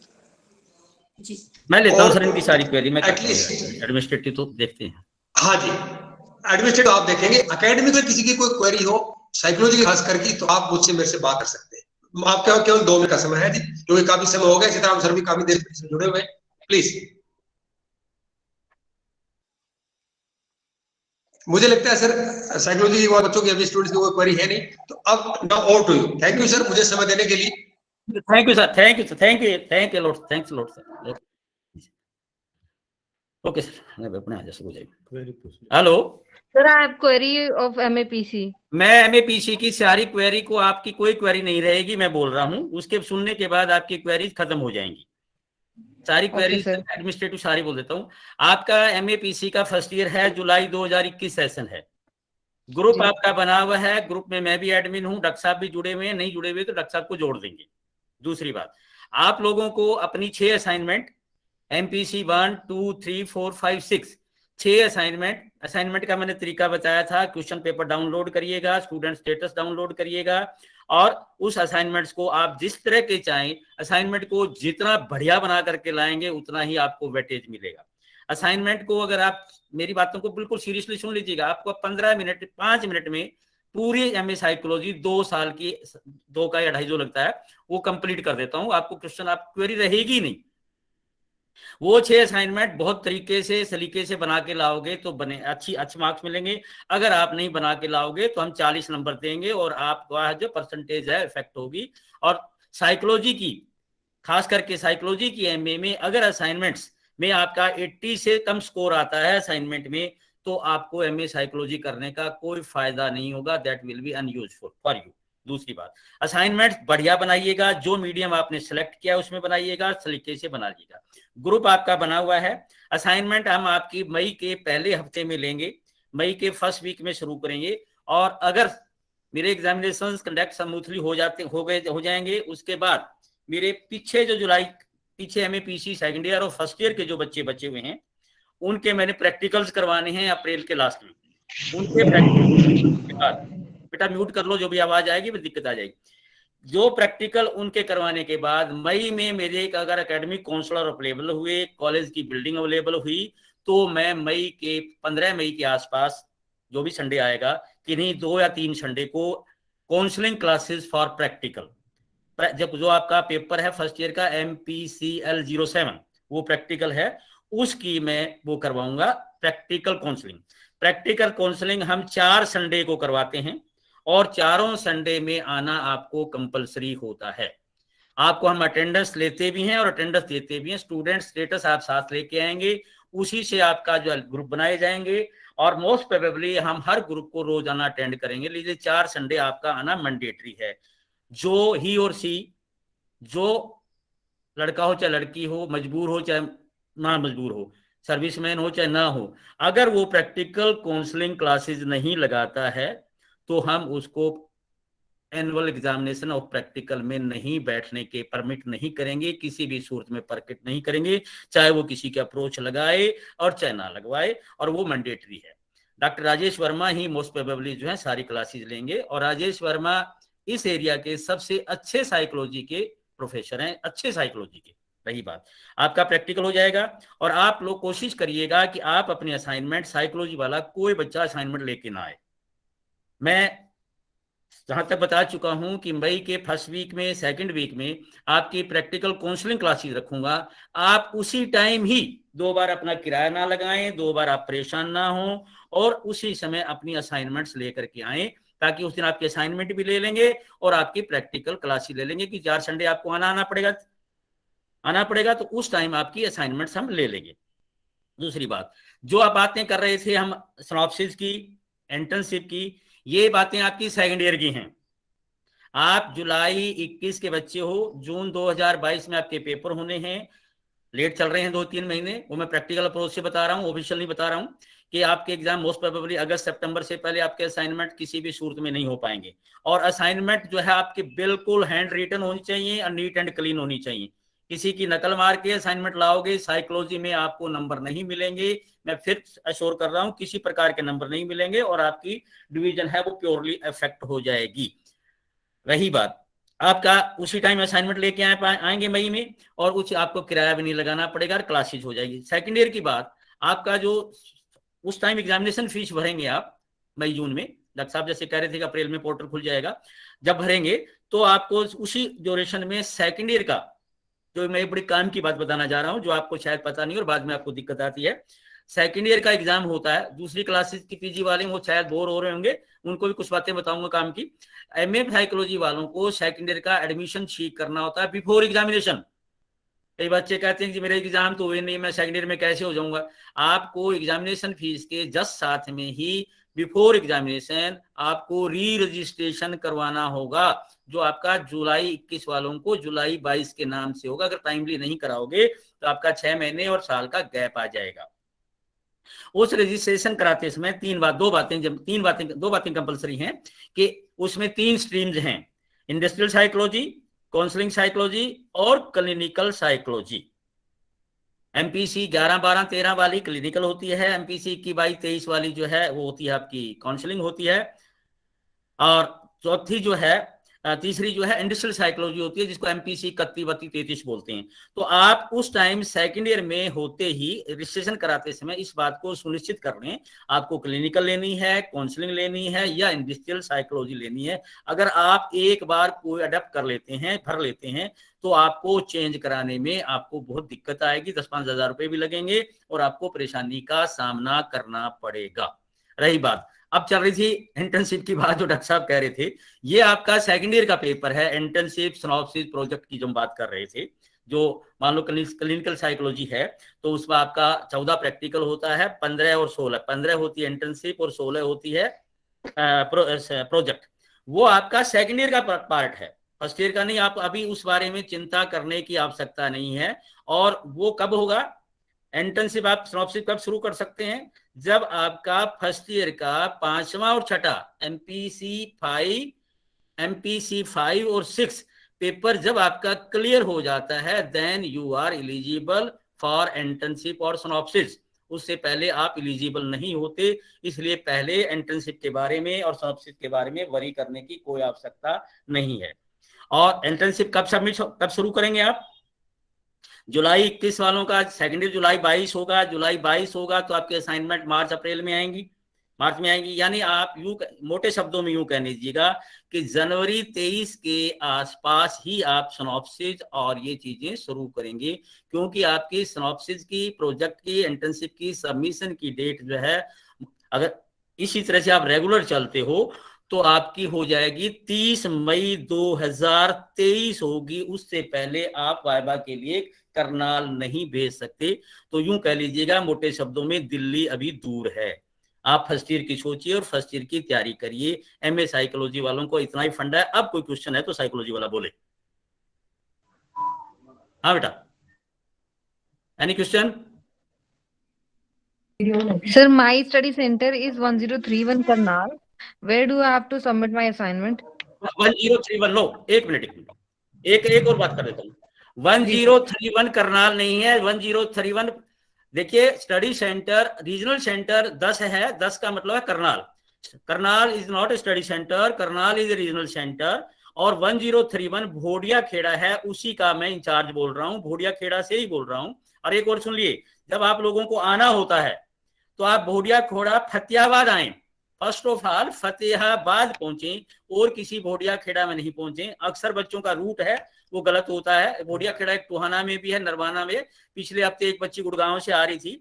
जी मैं लेता हूँ सर इनकी सारी क्वेरी, मैं एडमिनिस्ट्रेटिव तो देखते हैं। हाँ जी, एडमिनिस्ट्रेटिव आप देखेंगे। एकेडमिक में किसी की कोई क्वेरी हो साइकोलॉजी की खास करके, तो आप मुझसे मेरे से बात कर सकते हैं। आपका केवल 2 मिनट का समय है जी, क्योंकि काफी समय हो गया, सीताराम सर भी काफी देर से जुड़े हुए हैं, प्लीज। मुझे लगता है सर साइकोलॉजी की बच्चों की अभी स्टूडेंट्स की कोई क्वेरी है नहीं, तो अब now over to you. Thank you sir मुझे समय देने के लिए। Thank you sir, thank you sir, thank you lot, thanks lot sir. Okay sir, मैं अपने आ जा जाएंगे। Hello sir, I have query of MAPC. मैं एमएपीसी की सारी क्वेरी को, आपकी कोई क्वेरी नहीं रहेगी, मैं बोल रहा हूँ, उसके सुनने के बाद आपकी क्वेरीज खत्म हो जाएंगी, सारी क्वेरीज एडमिनिस्ट्रेटिव सारी बोल देता हूँ। आपका एमएपीसी का फर्स्ट ईयर है, जुलाई 2021 सेशन है, ग्रुप आपका बना हुआ है, ग्रुप में मैं भी एडमिन हूँ, डॉक्टर साहब भी जुड़े हुए हैं, नहीं जुड़े हुए तो डॉक्टर साहब को जोड़ देंगे। दूसरी बात, आप लोगों को अपनी 6 असाइनमेंट एमपीसी 1 2 3 4 5 6 6 असाइनमेंट का मैंने तरीका बताया था। क्वेश्चन पेपर डाउनलोड करिएगा, स्टूडेंट स्टेटस डाउनलोड करिएगा, और उस असाइनमेंट्स को आप जिस तरह के चाहें, असाइनमेंट को जितना बढ़िया बना करके लाएंगे उतना ही आपको वेटेज मिलेगा। असाइनमेंट को अगर आप, मेरी बातों को बिल्कुल सीरियसली सुन लीजिएगा, आपको 15 मिनट 5 मिनट में पूरी एमए साइकोलॉजी 2 साल की, 2 का या 2.5 जो लगता है वो कंप्लीट कर देता हूँ। आपको क्वेश्चन, आप क्वेरी रहेगी नहीं। वो 6 असाइनमेंट बहुत तरीके से, सलीके से बना के लाओगे तो बने अच्छे मार्क्स मिलेंगे। अगर आप नहीं बना के लाओगे तो हम 40 नंबर देंगे और आपका जो परसेंटेज है इफेक्ट होगी। और साइकोलॉजी की, खास करके साइकोलॉजी की एमए में अगर असाइनमेंट्स में आपका 80 से कम स्कोर आता है असाइनमेंट में, तो आपको एमए साइकोलॉजी करने का कोई फायदा नहीं होगा, that will be unuseful for you. दूसरी बात, असाइनमेंट बढ़िया बनाइएगा, जो मीडियम आपने सेलेक्ट किया उसमें बनाइएगा, सलीके से बनाइएगा। ग्रुप आपका बना हुआ है, असाइनमेंट हम आपकी मई के पहले हफ्ते में लेंगे, मई के फर्स्ट वीक में शुरू करेंगे। और अगर मेरे एग्जामिनेशन कंडक्ट स्मूथली हो जाएंगे, उसके बाद मेरे पीछे जो जुलाई पीछे एमएपीसी सेकंड ईयर और फर्स्ट ईयर के जो बच्चे बचे हुए हैं, उनके मैंने प्रैक्टिकल्स करवाने हैं अप्रैल के लास्ट में। उनके प्रैक्टिकल के बाद, बेटा म्यूट कर लो, जो भी आवाज आएगी फिर दिक्कत आ जाएगी। जो प्रैक्टिकल उनके करवाने के बाद मई में मेरे अगर एकेडमिक काउंसलर अवेलेबल हुए, कॉलेज की बिल्डिंग अवेलेबल हुई, तो मैं मई के 15 मई के आसपास, जो भी संडे आएगा, किन्हीं 2 या 3 संडे को काउंसलिंग क्लासेस फॉर प्रैक्टिकल, जब जो आपका पेपर है फर्स्ट ईयर का MPCL 07 वो प्रैक्टिकल है, उसकी मैं वो करवाऊंगा प्रैक्टिकल काउंसलिंग। प्रैक्टिकल काउंसलिंग हम 4 संडे को करवाते हैं और 4 संडे में आना आपको कंपलसरी होता है। आपको हम अटेंडेंस लेते भी हैं और अटेंडेंस देते भी हैं। स्टूडेंट स्टेटस आप साथ लेके आएंगे, उसी से आपका जो ग्रुप बनाए जाएंगे और मोस्ट प्रोबेबली हम हर ग्रुप को रोजाना अटेंड करेंगे। लीजिए 4 संडे आपका आना मैंडेटरी है। जो ही और सी, जो लड़का हो चाहे लड़की हो, मजबूर हो चाहे ना मजबूर हो, सर्विसमैन हो चाहे ना हो, अगर वो प्रैक्टिकल काउंसलिंग क्लासेस नहीं लगाता है तो हम उसको एनुअल एग्जामिनेशन ऑफ प्रैक्टिकल में नहीं बैठने के परमिट नहीं करेंगे, किसी भी सूरत में परमिट नहीं करेंगे, चाहे वो किसी के अप्रोच लगाए और चाहे ना लगवाए, और वो मैंडेटरी है। डॉक्टर राजेश वर्मा ही मोस्ट प्रोबेबली जो है सारी क्लासेस लेंगे, और राजेश वर्मा इस एरिया के सबसे अच्छे साइकोलॉजी के प्रोफेसर हैं, अच्छे साइकोलॉजी के। रही बात, आपका प्रैक्टिकल हो जाएगा और आप लोग कोशिश करिएगा कि आप अपने असाइनमेंट, साइकोलॉजी वाला कोई बच्चा असाइनमेंट लेके ना आए। मैं जहां तक बता चुका हूं कि मई के फर्स्ट वीक में, सेकंड वीक में आपकी प्रैक्टिकल काउंसलिंग क्लासेस रखूंगा। आप उसी टाइम ही 2 बार अपना किराया ना लगाएं, 2 बार आप परेशान ना हो, और उसी समय अपनी असाइनमेंट्स लेकर के आए, ताकि उस दिन आपके असाइनमेंट भी ले लेंगे और आपकी प्रैक्टिकल क्लासेस ले लेंगे। कि 4 संडे आपको आना पड़ेगा, आना पड़ेगा, तो उस टाइम आपकी असाइनमेंट्स हम ले लेंगे। दूसरी बात, जो आप बातें कर रहे थे हम सिनॉप्सिस की, इंटर्नशिप की, ये बातें आपकी सेकंड ईयर की हैं। आप जुलाई 21 के बच्चे हो, जून 2022 में आपके पेपर होने हैं, लेट चल रहे हैं 2-3 महीने, वो मैं प्रैक्टिकल अप्रोच से बता रहा हूँ, ऑफिशियल नहीं बता रहा हूँ, कि आपके एग्जाम मोस्ट प्रोबेबली अगस्त सितंबर से पहले आपके असाइनमेंट किसी भी सूरत में नहीं हो पाएंगे। और असाइनमेंट जो है आपके बिल्कुल हैंड रिटन होनी चाहिए और नीट एंड क्लीन होनी चाहिए। किसी की नकल मार के असाइनमेंट लाओगे, साइकोलॉजी में आपको नंबर नहीं मिलेंगे। मैं फिर अश्योर कर रहा हूँ, किसी प्रकार के नंबर नहीं मिलेंगे और आपकी डिवीजन है वो प्योरली अफेक्ट हो जाएगी। रही बात, आपका उसी टाइम असाइनमेंट लेके आएंगे मई में, और कुछ आपको किराया भी नहीं लगाना पड़ेगा, क्लासेज हो जाएगी। सेकंड ईयर की बात, आपका जो उस टाइम एग्जामिनेशन फीस भरेंगे आप मई जून में, डॉक्टर साहब जैसे कह रहे थे कि अप्रैल में पोर्टल खुल जाएगा, जब भरेंगे तो आपको उसी ड्यूरेशन में सेकंड ईयर का, जो मैं बड़ी काम की बात बताना जा रहा हूँ, जो आपको शायद पता नहीं और बाद में आपको दिक्कत आती है, सेकंड ईयर का एग्जाम होता है। दूसरी क्लासेस की पीजी वाले वो शायद बोर हो रहे होंगे, उनको भी कुछ बातें बताऊंगा काम की। एमए साइकोलॉजी वालों को सेकंड ईयर का एडमिशन ठीक करना होता है बिफोर एग्जामिनेशन। कई बच्चे कहते हैं कि मेरे एग्जाम तो हुए नहीं, मैं सेकंड ईयर में कैसे हो जाऊंगा। आपको एग्जामिनेशन फीस के जस्ट साथ में ही बिफोर एग्जामिनेशन आपको री रजिस्ट्रेशन करवाना होगा, जो आपका जुलाई 21 वालों को जुलाई 22 के नाम से होगा। अगर टाइमली नहीं कराओगे तो आपका 6 महीने और साल का गैप आ जाएगा। उस रजिस्ट्रेशन कराते समय दो बातें कंपलसरी हैं कि उसमें 3 स्ट्रीम्स हैं, इंडस्ट्रियल साइकोलॉजी, काउंसलिंग साइकोलॉजी और क्लिनिकल साइकोलॉजी। एमपीसी 11, 12, 13 वाली क्लिनिकल होती है, एमपीसी 21, 22, 23 वाली जो है वो होती है आपकी काउंसलिंग होती है, और चौथी जो है तीसरी जो है इंडस्ट्रियल साइकोलॉजी होती है, जिसको एमपीसी 31, 32, 33 बोलते हैं। तो आप उस टाइम सेकंड ईयर में होते ही रजिस्ट्रेशन कराते समय इस बात को सुनिश्चित कर लें, आपको क्लिनिकल लेनी है, काउंसलिंग लेनी है या इंडस्ट्रियल साइकोलॉजी लेनी है। अगर आप एक बार कोई अडेप्ट कर लेते हैं, भर लेते हैं, तो आपको चेंज कराने में आपको बहुत दिक्कत आएगी, 10-5 हजार रुपए भी लगेंगे और आपको परेशानी का सामना करना पड़ेगा। रही बात, अब चल रही थी इंटर्नशिप की बात, जो डॉक्टर साहब कह रहे थे, ये आपका सेकंड ईयर का पेपर है, इंटर्नशिप सिनॉप्सिस प्रोजेक्ट की जो हम बात कर रहे थे। जो मान लो क्लिनिकल साइकोलॉजी है तो उसमें आपका 14 प्रैक्टिकल होता है, 15 और 16, 15 होती है इंटर्नशिप और 16 होती है प्रोजेक्ट। वो आपका सेकंड ईयर का पार्ट है, फर्स्ट ईयर का नहीं। आप अभी उस बारे में चिंता करने की आवश्यकता नहीं है। और वो कब होगा, इंटर्नशिप आप सिनॉप्सिस कब शुरू कर सकते हैं, जब आपका फर्स्ट ईयर का 5वां और 6ठा एमपीसी 5 और 6 पेपर जब आपका क्लियर हो जाता है, then you are eligible for internship और सिनॉप्सिस। उससे पहले आप एलिजिबल नहीं होते, इसलिए पहले इंटर्नशिप के बारे में और सिनॉप्सिस के बारे में वरी करने की कोई आवश्यकता नहीं है। और इंटर्नशिप कब शुरू करेंगे आप, जुलाई 21 वालों का सेकंड ईयर जुलाई 22 होगा, जुलाई 22 होगा तो आपके असाइनमेंट मार्च अप्रैल में आएंगी, मार्च में आएंगी। यानी आप यूं मोटे शब्दों में यूं कह लीजिएगा कि जनवरी 23 के आसपास ही आप सिनॉप्सिस और ये चीजें शुरू करेंगे, क्योंकि आपकी सिनॉप्सिस की, प्रोजेक्ट की, इंटर्नशिप की सबमिशन की डेट जो है, अगर इसी तरह से आप रेगुलर चलते हो तो आपकी हो जाएगी 30 मई 2023 होगी। उससे पहले आप वाइवा के लिए करनाल नहीं भेज सकते। तो यूं कह लीजिएगा मोटे शब्दों में, दिल्ली अभी दूर है। आप फर्स्ट ईयर की सोचिए और फर्स्ट ईयर की तैयारी करिए। एमए साइकोलॉजी वालों को इतना ही फंडा है। अब कोई क्वेश्चन है तो साइकोलॉजी वाला बोले। हाँ बेटा, any question? Sir, my study center is 1031 Karnal. Where do I have to submit my assignment? 1031 लो, एक मिनट एक और बात कर देता हूँ। 1031 करनाल नहीं है, 1031 देखिए, स्टडी सेंटर रीजनल सेंटर 10 है, 10 का मतलब है Karnal. Karnal is not a study centre, Karnal is a regional centre. और 1031 भोडिया खेड़ा है, उसी का मैं इंचार्ज बोल रहा हूँ, भोडिया खेड़ा से ही बोल रहा हूँ। और एक और सुन लिए, जब आप लोगों को आना होता है तो आप भोडिया खोड़ा फतेहाबाद आए। फर्स्ट ऑफ ऑल फतेहाबाद पहुंचे और किसी भोडिया खेड़ा में नहीं पहुंचे। अक्सर बच्चों का रूट है वो गलत होता है। भोडिया खेड़ा एक टोहाना में भी है, नरवाना में। पिछले हफ्ते एक बच्ची गुड़गांव से आ रही थी,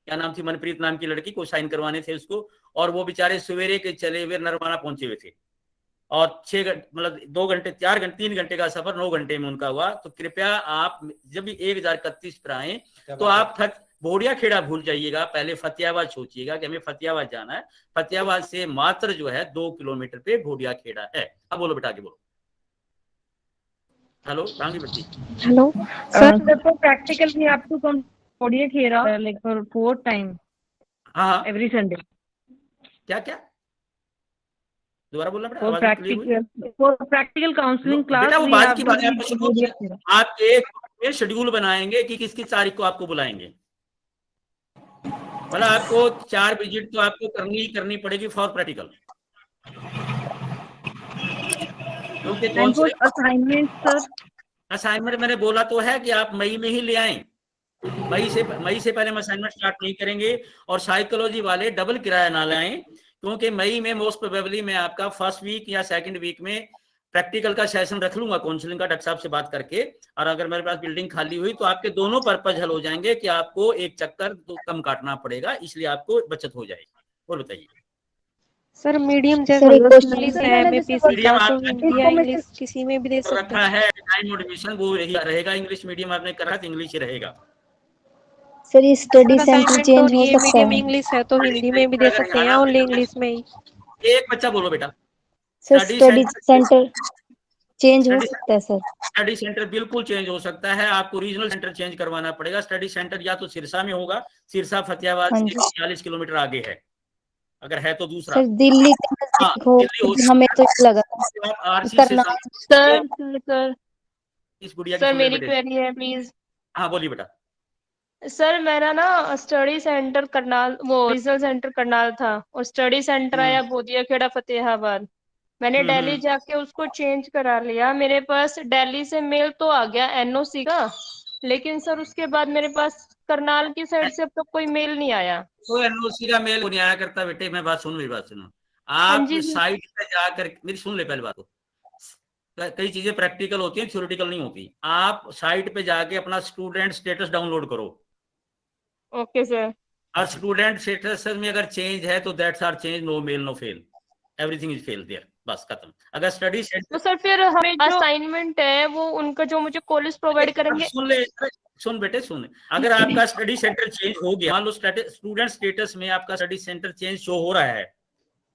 क्या नाम थी, मनप्रीत नाम की लड़की को साइन करवाने थे उसको, और वो बेचारे सवेरे के चले हुए नरवाना पहुंचे हुए थे। और 6 घंटे मतलब 2 घंटे 4 घंटे 3 घंटे का सफर 9 घंटे में उनका हुआ। तो कृपया आप जब भी 1031 पर आए तो आप भोडिया खेड़ा भूल जाइएगा, पहले फतेहाबाद सोचिएगा कि हमें फतेहाबाद जाना है। फतेहाबाद से मात्र जो है 2 किलोमीटर पे भोडिया खेड़ा है। अब बोलो बेटा, आगे बोलो। हेलो रांगी बच्ची। हेलो सर, तो प्रैक्टिकल भी आप to come Bhodia Kheda like for 4 time हाँ एवरी संडे। क्या क्या दोबारा बोलना बेटा, फॉर प्रैक्टिकल काउंसलिंग क्लास। बेटा वो बाद की बात है, आप एक शेड्यूल बनाएंगे कि किस किस तारीख को आपको बुलाएंगे। मतलब आपको 4 विजिट तो आपको करनी पड़ेगी फॉर प्रैक्टिकल, क्योंकि असाइनमेंट मैंने बोला तो है कि आप मई में ही ले आएं। मई से पहले हम असाइनमेंट स्टार्ट नहीं करेंगे। और साइकोलॉजी वाले डबल किराया ना लाएं, क्योंकि मई में मोस्ट प्रोबेबली मैं आपका फर्स्ट वीक या सेकंड वीक में प्रैक्टिकल का सेशन रख लूंगा काउंसलिंग का, डॉक्टर साहब से बात करके। और अगर मेरे पास बिल्डिंग खाली हुई तो आपके दोनों पर्पज हल हो जाएंगे कि आपको एक चक्कर तो कम काटना पड़ेगा, इसलिए आपको बचत हो जाएगी। और बताइए सर, मीडियम जैसे इंग्लिश किसी में भी दे सकते रखा है। टाइम एडमिशन वो रहेगा इंग्लिश मीडियम, आपने करा तो इंग्लिश ही रहेगा। सर ये स्टडी सेंटर चेंज हो सकता मीडियम है? इंग्लिश है तो हिंदी में भी दे सकते हैं, ओनली इंग्लिश में ही। एक बच्चा बोलो बेटा। सर स्टडी सेंटर चेंज हो सकता है? सर स्टडी सेंटर बिल्कुल चेंज हो सकता है, आपको रीजनल सेंटर चेंज करवाना पड़ेगा। स्टडी सेंटर या तो सिरसा में होगा, सिरसा फतेहाबाद से 40 किलोमीटर आगे है, अगर है तो दूसरा। सर दिल्ली के नजदीक हो, हमें तो लगा सर मेरी क्वेरी है प्लीज। हाँ बोलिए बेटा। सर मेरा ना स्टडी सेंटर करनाल, वो रीजनल सेंटर करनाल था और स्टडी सेंटर आया भोदिया खेड़ा फतेहाबाद। मैंने दिल्ली जाके उसको चेंज करा लिया। मेरे पास दिल्ली से मेल तो आ गया एनओसी का, लेकिन सर उसके बाद मेरे पास करनाल की साइड से अब तक कोई मेल नहीं आया। तो एनओसी का मेल नहीं आया करता बेटे। मैं बात मेरी बात सुनो। आप साइट पे जाकर मेरी सुन ले पहले बात को। कई चीजें प्रैक्टिकल होती हैं, थ्योरेटिकल नहीं होती। आप साइट पे जाके अपना स्टूडेंट स्टेटस डाउनलोड करो। Okay sir. और स्टूडेंट स्टेटस में अगर चेंज है तो that's are change, no mail no fail, everything is fail there, बस खत्म। अगर स्टडी सेंटर तो सर फिर हमें जो असाइनमेंट है वो उनका जो मुझे कॉलेज प्रोवाइड करेंगे। सुन बेटे सुन, अगर आपका स्टडी सेंटर चेंज हो गया, मान लो स्टूडेंट स्टेटस में आपका स्टडी सेंटर चेंज शो हो रहा है,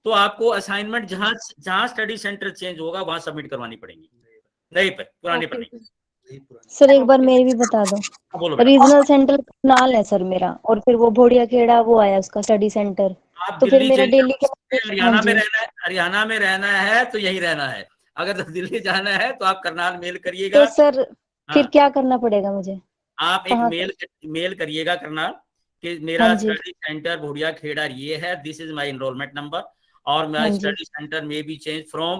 तो आपको असाइनमेंट जहां स्टडी सेंटर चेंज होगा वहां सबमिट करवानी पड़ेगी, नहीं पर पुरानी पड़ेगी। सर एक बार मेरी भी बता दो। रीजनल सेंटर करनाल है सर मेरा, और फिर वो भोडिया खेड़ा वो आया उसका स्टडी सेंटर। तो फिर मेरा दिल्ली के हरियाणा में रहना है तो यही रहना है। अगर दिल्ली जाना है तो आप करनाल मेल करिएगा। तो सर फिर क्या करना पड़ेगा मुझे? आप एक मेल करिएगा करनाल कि मेरा स्टडी सेंटर भोडिया खेड़ा ये है, this is my enrolment number, और माय स्टडी सेंटर में be change from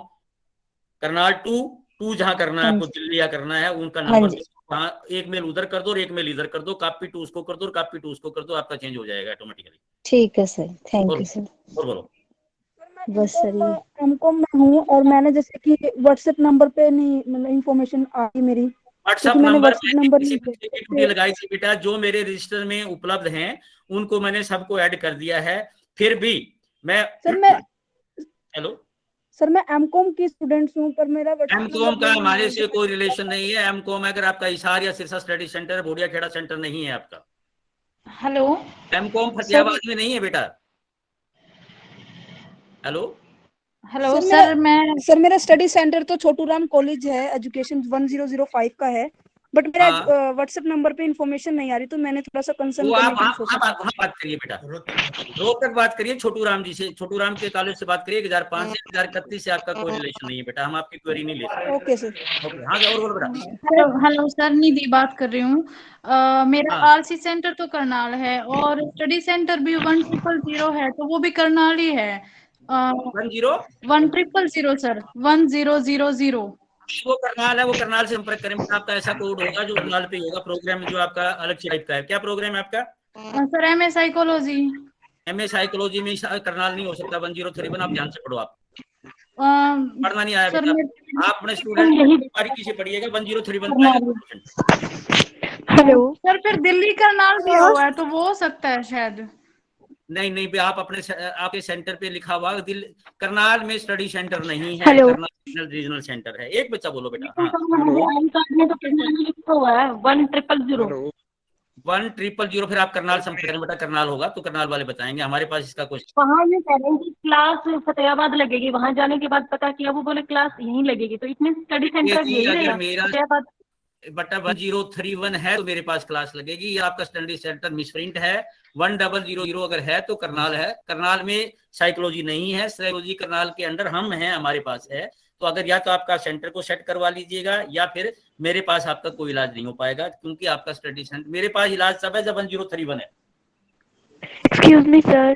Karnal to जहां करना है आपको, दिल्ली या करना है, उनका नंबर एक मेल उधर कर दो और एक मेल इधर कर दो, कॉपी टू उसको कर दो और कॉपी टू उसको कर दो, आपका चेंज हो जाएगा ऑटोमेटिकली। ठीक है सर, थैंक यू सर। और बोलो। बस सर ये एमकॉम में हूँ और मैंने जैसे कि व्हाट्सएप नंबर पे नहीं मतलब इन्फॉर्मेशन आई मेरी, व्हाट्सएप नंबर लगाई थी बेटा, जो मेरे रजिस्टर में उपलब्ध हैं उनको मैंने सबको ऐड कर दिया है। फिर भी मैं हेलो सर मैं एमकॉम की स्टूडेंट्स हूँ, पर मेरा एमकॉम का हमारे से कोई रिलेशन नहीं है। एमकॉम अगर आपका हिसार या Sirsa study centre, Bhodia Kheda centre नहीं है आपका। हेलो एमकॉम फतेहाबाद में नहीं है बेटा। हेलो सर मेरा स्टडी सेंटर तो छोटू राम कॉलेज है, एजुकेशन 1005 का है, बट मेरा व्हाट्सएप नंबर पे इन्फॉर्मेशन नहीं आ रही, तो मैंने थोड़ा सा कंसर्न बात करिए बेटा, रोक कर बात करिए छोटू राम जी से, छोटू राम के कॉलेज से बात करिए। 1005 से 1031 से आपका कोई रिलेशन नहीं है बेटा, हम आपकी क्वेरी नहीं ले सकते। Okay sir. हाँ और बेटा। हेलो सर, निधि बात कर रही हूँ। मेरा आरसी सेंटर तो करनाल है और स्टडी सेंटर भी 1000 है, तो वो भी करनाल ही है। 1000 सर, 1000। वो करनाल है, वो करनाल से संपर्क करें। आपका ऐसा कोड होगा जो करनाल पे होगा। प्रोग्राम जो आपका अलग टाइप का है, क्या प्रोग्राम है आपका? Sir MA psychology. MA psychology में करनाल नहीं हो सकता। 1031 आप ध्यान से पढ़ो। आप पढ़ना नहीं आया बेटा, आप अपने स्टूडेंट बारीकी से पढ़िएगा। 1031। हेलो सर, फिर दिल्ली करनाल भी हुआ है तो वो हो सकता है शायद। नहीं नहीं भी आप अपने आपके सेंटर पे लिखा हुआ करनाल में स्टडी सेंटर नहीं है, हेलो। करनाल रीजनल सेंटर है। एक बच्चा बोलो बेटा। हाँ, आई कार्ड में तो करनाल लिखा हुआ है 1000। 1000। फिर आप करनाल संपर्क करें बेटा, करनाल होगा तो करनाल वाले बताएंगे, हमारे पास इसका कुछ। वहाँ ये कह रहे हैं कि क्लास फतेहाबाद लगेगी, वहाँ जाने के बाद पता किया वो बोले क्लास यहीं लगेगी, तो इतने स्टडी सेंटर यही अगर रहेगा मेरा फतेहाबाद। बटा 1031 है तो मेरे पास क्लास लगेगी। ये आपका स्टडी सेंटर मिसप्रिंट है। 1000 अगर है तो करनाल है। करनाल में साइकोलॉजी नहीं है, साइकोलॉजी करनाल के अंडर हम हैं, हमारे पास है। तो अगर या तो आपका सेंटर को सेट करवा लीजिएगा या फिर मेरे पास आपका कोई इलाज नहीं हो पाएगा, क्योंकि आपका स्टडी सेंटर, मेरे पास इलाज सब है जब 1031 है। Excuse me, sir.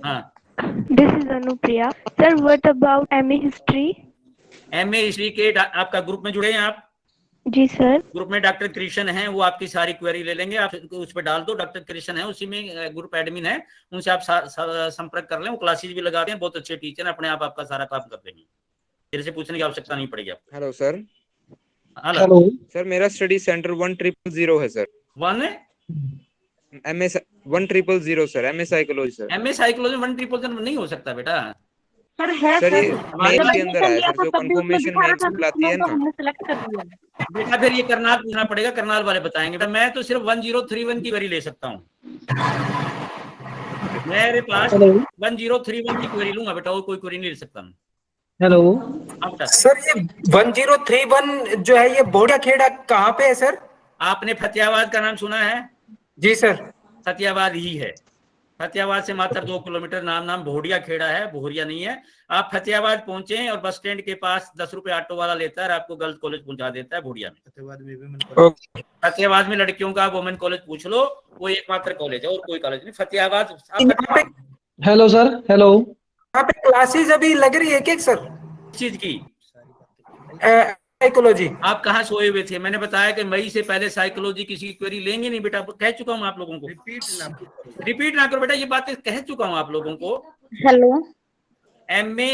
हाँ, This is Anupriya. Sir, what about MA History? MA history के आपका ग्रुप में जुड़े हैं आप? जी सर। ग्रुप में डॉक्टर कृष्ण हैं, वो आपकी सारी क्वेरी ले लेंगे। आप उस पर डाल दो, डॉक्टर कृष्ण है, उसी में ग्रुप एडमिन है, उनसे आप संपर्क कर लें। वो क्लासेस भी लगाते हैं, बहुत अच्छे टीचर हैं, अपने आप आपका सारा काम कर देंगे, मेरे से पूछने की आवश्यकता नहीं पड़ेगी आपको। Hello sir. हेलो सर, मेरा स्टडी सेंटर 1000 है sir. 1000 sir, MA psychology sir. MA psychology 1000 नहीं हो सकता बेटा। सर है सर, ये हमारे मेल के अंदर आया सर, जो कंफर्मेशन मेल आती है ना। हमने सेलेक्ट कर लिया। बेटा फिर ये करनाल पूछना पड़ेगा, करनाल वाले बताएंगे। मैं तो सिर्फ 1031 की क्वेरी ले सकता हूँ, मेरे पास 1031 की क्वेरी लूंगा बेटा, और कोई क्वेरी नहीं ले सकता मैं। हेलो सर, ये 1031 जो है ये बोड़िया खेड़ा कहाँ पे है सर? आपने फतेहाबाद का नाम सुना है? जी सर। फतेहाबाद ही है। फतेहाबाद से मात्र 2 किलोमीटर, नाम भोड़िया खेड़ा है, भोरिया नहीं है। आप फतेहाबाद पहुंचे और बस स्टैंड के पास 10 रुपए ऑटो वाला लेता है और आपको गर्ल्स कॉलेज पहुंचा देता है भोड़िया में। फतेहाबाद में लड़कियों का वुमेन कॉलेज पूछ लो, वो एकमात्र कॉलेज है और कोई कॉलेज नहीं। फतेहाबाद। Hello sir, hello. यहाँ पे क्लासेस अभी लग रही है क्या सर? चीज की साइकोलॉजी। आप कहाँ सोए हुए थे? मैंने बताया कि मई से पहले साइकोलॉजी किसी की क्वेरी लेंगे नहीं बेटा, कह चुका हूँ आप लोगों को। रिपीट ना करो बेटा, ये बातें कह चुका हूँ आप लोगों को। हेलो। MA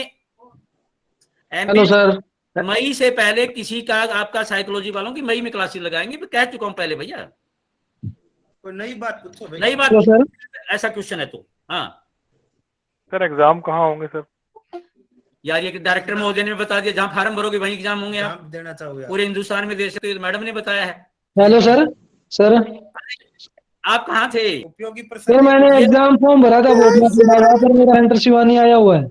hello sir. मई से पहले किसी का आपका साइकोलॉजी वालों की मई में क्लासेस लगाएंगे, कह चुका हूँ पहले भैया। कोई नई बात पूछो भाई। नई बात सर, ऐसा क्वेश्चन है तो। हाँ सर, एग्जाम कहाँ होंगे सर? यार, ये डायरेक्टर महोदय ने बता दिया, जहाँ फार्म भरोगे वहीं एग्जाम होंगे। आप देना चाहोगे? पूरे हिंदुस्तान में दे सकते हो, मैडम ने बताया है। Hello sir. सर आप कहाँ थे? सर मैंने एग्जाम फॉर्म भरा था, पर मेरा सेंटर शिवानी आया हुआ है।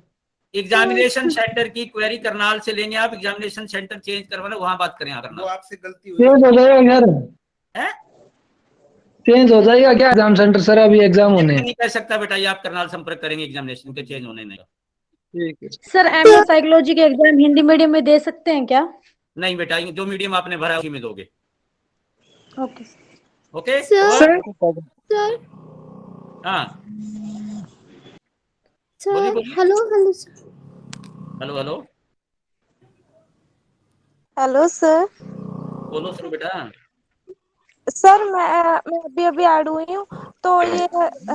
एग्जामिनेशन सेंटर की क्वेरी करनाल से लेंगे आप, एग्जामिनेशन सेंटर चेंज करवाना, वहां बात करें। वो आपसे गलती हुई चेंज हो जाएगा सर? है? चेंज हो जाएगा क्या एग्जाम सेंटर सर? अभी एग्जाम होने नहीं कह सकता बेटा, ये आप करनाल संपर्क करेंगे एग्जामिनेशन के चेंज होने नहीं। ठीक है सर। MA साइकोलॉजी के एग्जाम हिंदी मीडियम में दे सकते हैं क्या? नहीं बेटा, जो मीडियम आपने भरा उसी में दोगे। Okay okay sir. हाँ सर, बोलिए। Hello hello sir. Hello hello hello sir. बोलो सर बेटा। सर, मैं अभी ऐड हुई हूँ, तो ये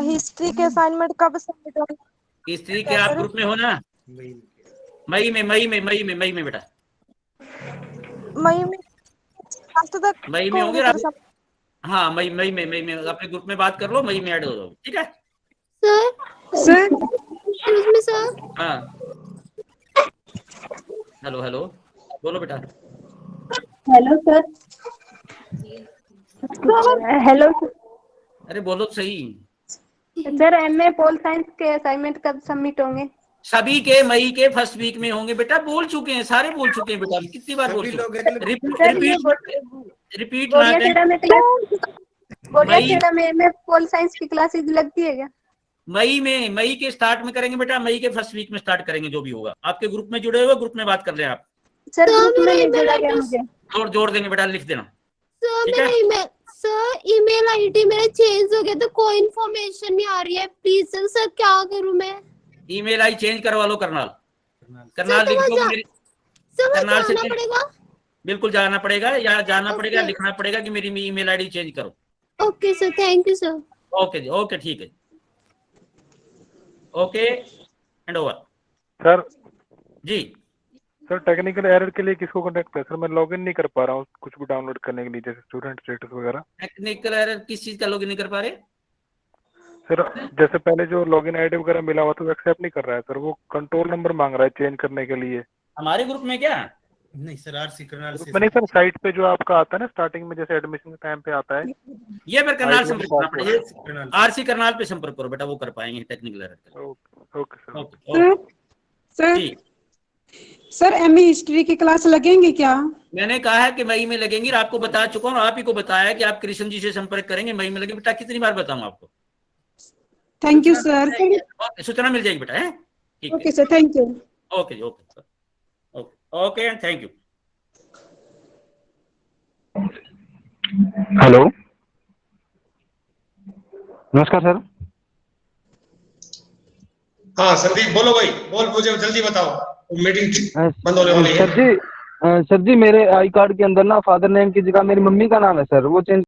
हिस्ट्री के असाइनमेंट कब सबमिट होंगे? हिस्ट्री के आप ग्रुप में हो ना? मई में बेटा। मई में लास्ट तक मई में होंगे आप। हाँ मई में अपने ग्रुप में बात कर लो, मई में ऐड हो जाओ, ठीक है सर। Excuse me sir. हाँ हेलो बोलो बेटा। Hello sir. हेलो अरे बोलो सही। सर, MA पोल साइंस के असाइनमेंट कब सबमिट होंगे? सभी के मई के फर्स्ट वीक में होंगे बेटा। बोल चुके हैं, सारे बोल चुके हैं बेटा, कितनी बार बोल चुके हैं। रिपीट बोड़िया में MA पोल साइंस की क्लासेस लगती है क्या? मई के स्टार्ट में करेंगे बेटा, मई के फर्स्ट वीक में स्टार्ट करेंगे। जो भी होगा आपके ग्रुप में जुड़े हुए, ग्रुप में बात कर ले आप। सर ग्रुप में नहीं जुड़ा गया मुझे। जोड़ देंगे बेटा, लिख देना। सर, ईमेल आईडी मेरा चेंज हो गया, तो कोई इन्फॉर्मेशन नहीं आ रही है। प्लीज सर, क्या करूं मैं? ईमेल आई चेंज करवा लो करनाल लिख दो। करनाल से पड़ेगा? बिल्कुल जाना पड़ेगा, या जाना पड़ेगा, लिखना पड़ेगा कि मेरी ईमेल आईडी चेंज करो। Okay sir, thank you sir. Okay जी, ओके ठीक है, ओके एंड ओवर। सर जी सर, टेक्निकल एरर के लिए किसको कांटेक्ट करें? सर मैं लॉगिन नहीं कर पा रहा हूँ कुछ भी डाउनलोड करने के लिए, जैसे स्टूडेंट स्टेटस वगैरह। टेक्निकल एरर किस चीज का लॉगिन नहीं कर पा रहे? सर जैसे पहले जो लॉगिन आईडी वगैरह मिला हुआ था वो एक्सेप्ट नहीं कर रहा है सर, वो कंट्रोल नंबर मांग रहा है चेंज करने के लिए। हमारे ग्रुप में क्या? नहीं सर, आरसी करनाल से। नहीं सर, साइट पे जो आपका आता है ना स्टार्टिंग में, जैसे एडमिशन के टाइम पे आता है, ये फिर करनाल संपर्क करना पड़ेगा, आरसी करनाल पे संपर्क करो बेटा, वो कर पाएंगे technical error. Okay sir. Okay sir MA history की क्लास लगेंगी क्या? मैंने कहा है कि मई में लगेंगी, आपको बता चुका हूँ, आप ही को बताया कि आप कृष्ण जी से संपर्क करेंगे, मई में लगेगी। बेटा कितनी बार बताऊँ आपको? Thank you sir. सूचना मिल जाएगी बेटा। है okay sir, thank you. Okay okay okay thank you. Hello, नमस्कार सर। हाँ संदीप बोलो भाई, बोल, मुझे जल्दी बताओ, मीटिंग बंद होने वाली है। सर जी मेरे आई कार्ड के अंदर ना फादर नेम की जगह मेरी मम्मी का नाम है सर, वो चेंज